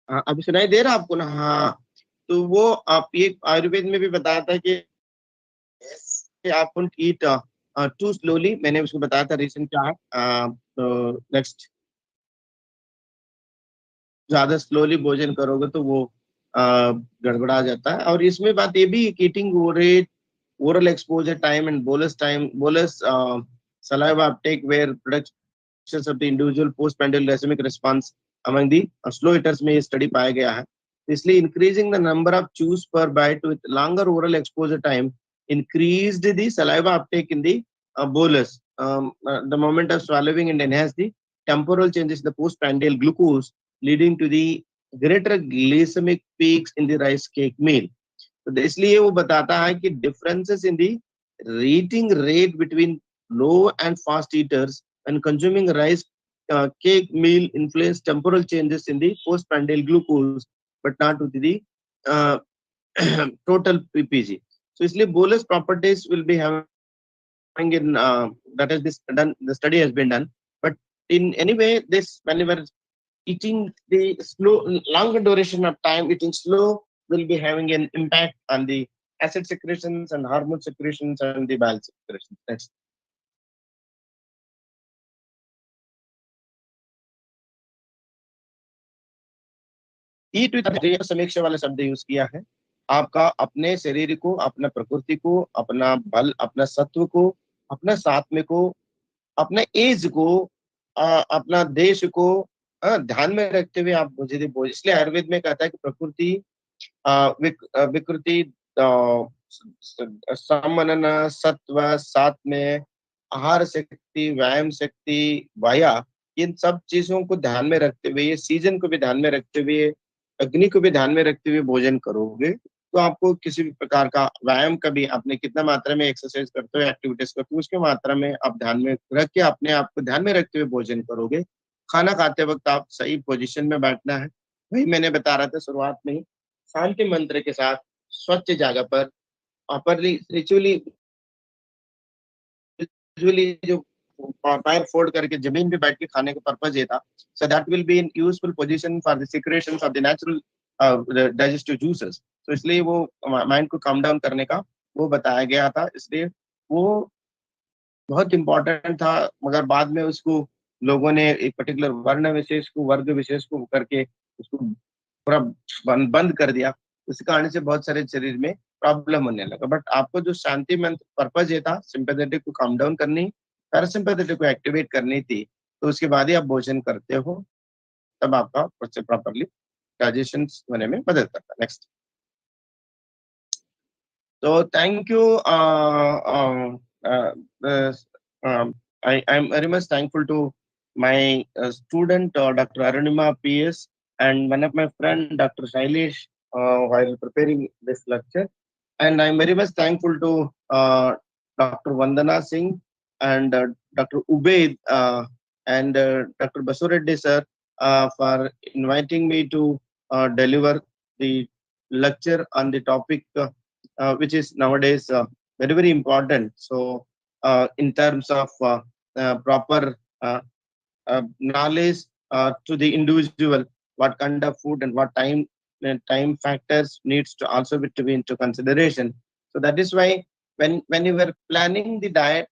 अभी सुनाई दे रहा आपको ना? हाँ, तो वो आप ये आयुर्वेद में भी बताया था कि आप डोंट ईट टू स्लोली. मैंने उसको बताया था रीजन क्या है. तो नेक्स्ट, ज्यादा स्लोली भोजन करोगे तो वो गड़बड़ा जाता है. और इसमें बात ये भी eating rate, oral exposure time and bolus saliva uptake where productions of the individual postprandial racemic response among the slow eaters में ये स्टडी पाया गया है. इसलिए increasing the number of chews per bite with longer oral exposure time increased the saliva uptake in the bolus. The moment of swallowing and enhance the temporal changes in the postprandial glucose, leading to the greater glycemic peaks in the rice cake meal. तो इसलिए वो बताता है कि differences in the eating rate between low and fast eaters and consuming rice cake meal influence temporal changes in the postprandial glucose, but not with the uh, total PPG. So इसलिए bolus properties will be having in that is this done, the study has been done, but in any way this whenever eating the slow longer duration of time eating slow will be having an impact on the acid secretions and hormone secretions and the bile secretions. Next. Eat with समीक्षा वाला शब्द use किया है। आपका अपने शरीर को, अपना प्रकृति को, अपना बल, अपना सत्व को, अपना सात्विक को, अपने एज को, अपना देश को ध्यान में रखते हुए आप मुझे बोझ। इसलिए आयुर्वेद में कहता है कि प्रकृति विकृति समनन सत्व सात्म्य आहार शक्ति व्यायाम शक्ति वाया, इन सब चीजों को ध्यान में रखते हुए, सीजन को भी ध्यान में रखते हुए, अग्नि को भी ध्यान में रखते हुए भोजन करोगे तो आपको किसी भी प्रकार का व्यायाम का भी आपने कितना मात्रा में एक्सरसाइज करते हो, एक्टिविटीज करते हो, उसके मात्रा में आप ध्यान में रख के अपने आप को ध्यान में रखते हुए भोजन करोगे। खाना खाते वक्त आप सही पोजीशन में बैठना है, वही मैंने बता रहा था शुरुआत में ही, शांति मंत्र के साथ स्वच्छ जगह पर प्रॉपरली रिचुअली जो पैर फोल्ड करके जमीन पे बैठ के खाने का पर्पज ये था, so that will be in useful position for the secretions of the natural digestive juices. तो इसलिए वो माइंड को काम डाउन करने का वो बताया गया था, इसलिए वो बहुत इंपॉर्टेंट था। मगर बाद में उसको लोगों ने एक पर्टिकुलर वर्ण विशेष को, वर्ग विशेष को करके उसको पूरा बंद कर दिया। इस कारण से बहुत सारे शरीर में प्रॉब्लम होने लगा। बट आपको जो शांति मंत्र पर्पज ये था, सिंपैथेटिक को काम डाउन करनी, पैरासिम्पैथेटिक को एक्टिवेट करनी थी, तो उसके बाद ही आप भोजन करते हो, तब आपका प्रॉपरली डाइजेशन होने में मदद करता है। नेक्स्ट। तो thank you. I am very much thankful to my student Dr. Arunima PS and one of my friend Dr. Shailesh while preparing this lecture, and I am very much thankful to Dr. Vandana Singh and Dr. Ubaid and Dr. Basavaraddi sir for inviting me to deliver the lecture on the topic which is nowadays very, very important. So in terms of proper knowledge to the individual, what kind of food and what time factors needs to also be to be into consideration. So that is why when you were planning the diet,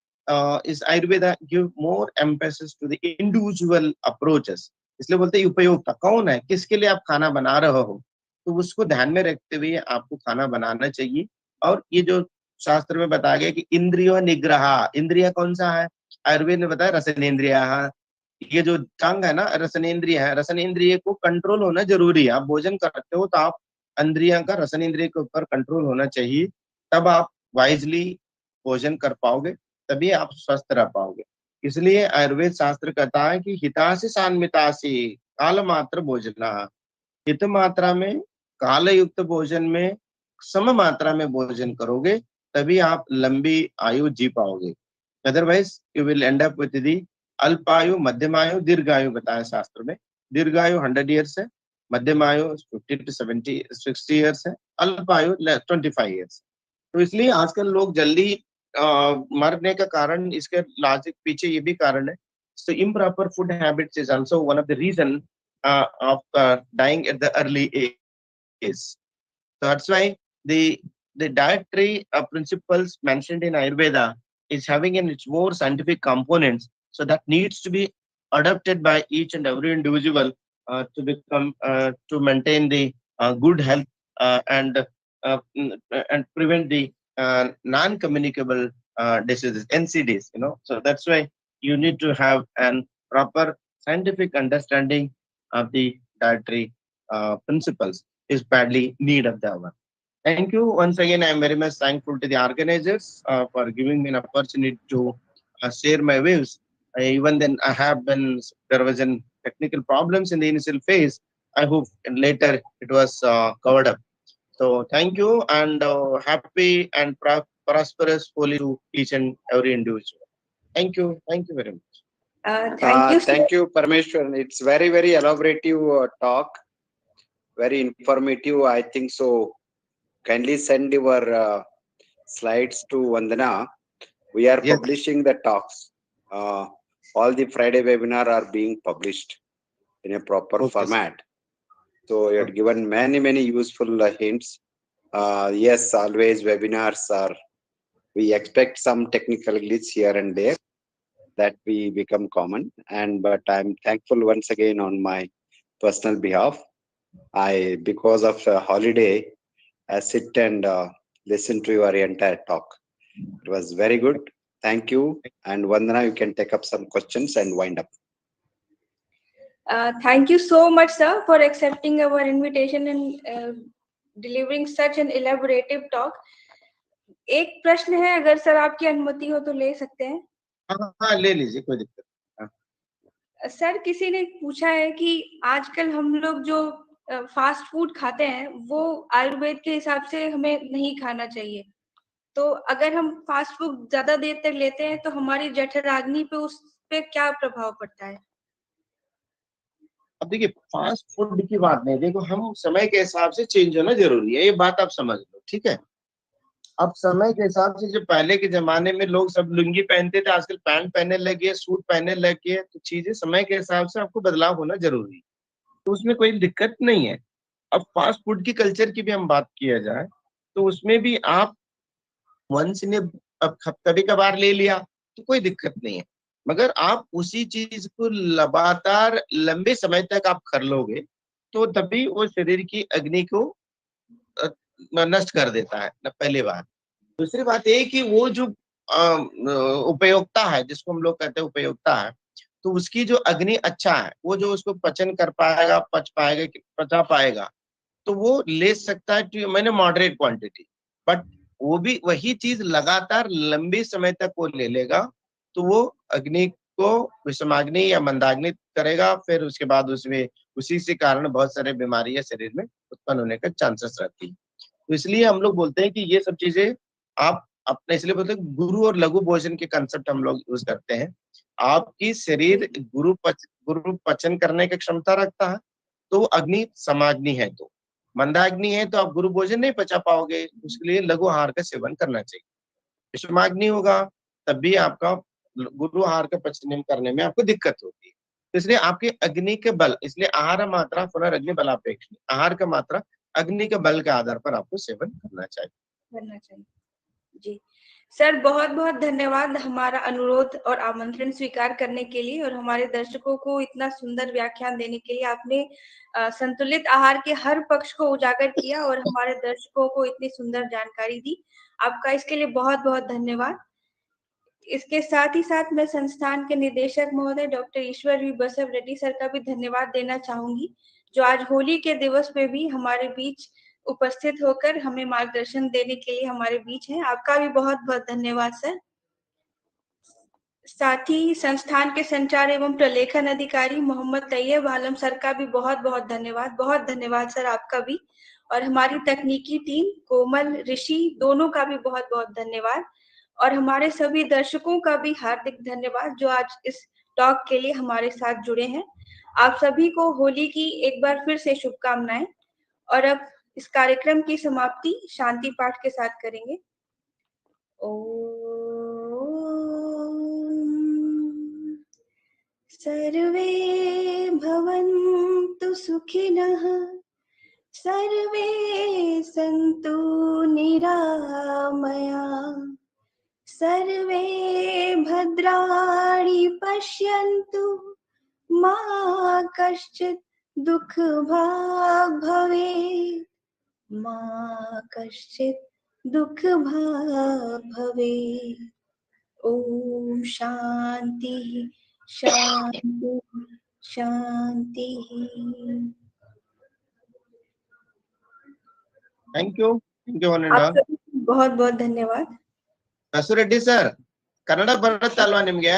is Ayurveda give more emphasis to the individual approaches. इसलिए बोलते हैं उपयोगिता कौन है, किसके लिए आप खाना बना रहे हो, तो उसको ध्यान में रखते हुए आपको खाना बनाना चाहिए। और ये जो शास्त्र में बताया गया कि इंद्रियो निग्रह, इंद्रिया कौन सा है, आयुर्वेद ने बताया रसनेन्द्रिय। ये जो टंग है ना, रसनेन्द्रिय है, रसनेन्द्रिय को कंट्रोल होना जरूरी है। आप भोजन करते हो तो आप इंद्रियों का रसनेन्द्रिय के ऊपर कंट्रोल होना चाहिए, तब आप वाइजली भोजन कर पाओगे, तभी आप स्वस्थ रह पाओगे। इसलिए आयुर्वेद शास्त्र कहता है कि हितासी सान्मितासी काल मात्र भोजना, हित मात्रा में काल युक्त भोजन में सम मात्रा में भोजन करोगे तभी आप लंबी आयु जी पाओगे। Otherwise you will end up with the अल्पायु, मध्यमायु, दीर्घायु बताया शास्त्र में। दीर्घायु 100 ईयर्स है, मध्यमायु 50 to 60 ईयर्स है, अल्पायु 25 ईयर्स। तो इसलिए आजकल लोग जल्दी मरने का कारण, इसके लॉजिक पीछे ये भी कारण है। So improper food habits is also one of the reason of dying at the early age. So that's why the dietary principles mentioned in Ayurveda is having its more scientific components. So that needs to be adopted by each and every individual to become to maintain the good health and prevent the non-communicable diseases, NCDs. So that's why you need to have an proper scientific understanding of the dietary principles. is badly need of the hour. Thank you once again. I am very much thankful to the organizers for giving me an opportunity to share my views. Even then, there was an technical problems in the initial phase. I hope later it was covered up. So thank you, and happy and prosperous Holi to each and every individual. Thank you. Thank you very much. Thank you, sir. Thank you, Parameshwaran. It's very, very elaborative talk, very informative. I think so. Kindly send your slides to Vandana. We are Yes. publishing the talks. All the Friday webinar are being published in a proper Okay, format. So you have Okay. given many, many useful hints. Yes, always webinars are, we expect some technical glitch here and there that we become common. But I'm thankful once again on my personal behalf. Because of the holiday, I sit and listen to your entire talk. It was very good. Thank you. And Vandana, you can take up some questions and wind up. Thank you so much, sir, for accepting our invitation and delivering such an elaborative talk. एक प्रश्न है, अगर sir आपकी अनुमति हो तो ले सकते हैं. हाँ, ले लीजिए, कोई दिक्कत नहीं. सर, किसी ने पूछा है कि आजकल हम लोग जो फास्ट फूड खाते हैं वो आयुर्वेद के हिसाब से हमें नहीं खाना चाहिए. तो अगर हम फास्ट फूड ज्यादा देर तक लेते हैं तो हमारी जठराग्नि पे उस पे क्या प्रभाव पड़ता है? अब देखिए, फास्ट फूड की बात नहीं, देखो हम समय के हिसाब से चेंज होना जरूरी है, ये बात आप समझ लो, ठीक है. अब समय के हिसाब से जो पहले के जमाने में लोग सब लुंगी पहनते थे, आजकल पैंट पहनने लगे, सूट पहनने लगे, तो चीजें समय के हिसाब से आपको बदलाव होना जरूरी है, तो उसमें कोई दिक्कत नहीं है. अब फास्ट फूड की कल्चर की भी हम बात किया जाए तो उसमें भी आप वंश ने अब कभी कभार ले लिया तो कोई दिक्कत नहीं है, मगर आप उसी चीज को लगातार लंबे समय तक आप कर लोगे तो तभी वो शरीर की अग्नि को नष्ट कर देता है. पहली बात. दूसरी बात ये कि वो जो उपयोगिता है, जिसको हम लोग कहते हैं उपयोगिता है, तो उसकी जो अग्नि अच्छा है, वो जो उसको पचन कर पाएगा, पचा पाएगा, तो वो ले सकता है, मैंने मॉडरेट क्वांटिटी. बट वो भी वही चीज लगातार लंबे समय तक वो ले लेगा तो वो अग्नि को विषमाग्नि या मंदाग्नि करेगा, फिर उसके बाद उसमें उसी से कारण बहुत सारे बीमारियां शरीर में उत्पन्न होने का चांसेस रहती है. तो इसलिए हम लोग बोलते हैं कि ये सब चीजें आप अपने, इसलिए बोलते हैं गुरु और लघु भोजन के कंसेप्ट हम लोग यूज करते हैं. आपकी शरीर गुरु पचन करने की क्षमता रखता है तो अग्नि समाग्नि है, तो मंदाग्नि है तो आप गुरु भोजन नहीं पचा पाओगे, उसके लिए लघु आहार का सेवन करना चाहिए. विषमाग्नि होगा तब भी आपका गुरु आहार का पचन करने में आपको दिक्कत होती है. तो इसलिए आपके अग्नि के बल, इसलिए आहार मात्रा पुनर्अग्नि बलापेक्ष, आहार का मात्रा अग्नि के बल के आधार पर आपको सेवन करना चाहिए. जी सर, बहुत बहुत धन्यवाद हमारा अनुरोध और आमंत्रण स्वीकार करने के लिए और हमारे दर्शकों को इतना सुंदर व्याख्यान देने के लिए. आपने संतुलित आहार के हर पक्ष को उजागर किया और हमारे दर्शकों को इतनी सुंदर जानकारी दी. आपका इसके लिए बहुत बहुत धन्यवाद. इसके साथ ही साथ मैं संस्थान के निदेशक महोदय doctor Ishwar V Basavareddy sir का भी धन्यवाद देना चाहूंगी, जो आज होली के दिवस पे भी हमारे बीच उपस्थित होकर हमें मार्गदर्शन देने के लिए हमारे बीच हैं. आपका भी बहुत बहुत धन्यवाद सर. साथ ही संस्थान के संचार एवं प्रलेखन अधिकारी मोहम्मद तैयब आलम सर का भी बहुत बहुत धन्यवाद. बहुत धन्यवाद सर आपका भी. और हमारी तकनीकी टीम कोमल, ऋषि, दोनों का भी बहुत बहुत धन्यवाद. और हमारे सभी दर्शकों का भी हार्दिक धन्यवाद जो आज इस टॉक के लिए हमारे साथ जुड़े हैं. आप सभी को होली की एक बार फिर से शुभकामनाएं. और अब इस कार्यक्रम की समाप्ति शांति पाठ के साथ करेंगे. ओम सर्वे भवन्तु सुखिनः, सर्वे सन्तु निरामयाः, सर्वे भद्राणि पश्यन्तु, मा कश्चित् दुःखभाग् भवेत्, मा कश्चित् दुःखभाग् भवेत्. ओम शांति शांति शांति. Thank you one and all. आपका बहुत बहुत धन्यवाद. Basavaraddi sir, ಕನ್ನಡ ಬರುತ್ತಲ್ವಾ ನಿಮ್ಗೆ?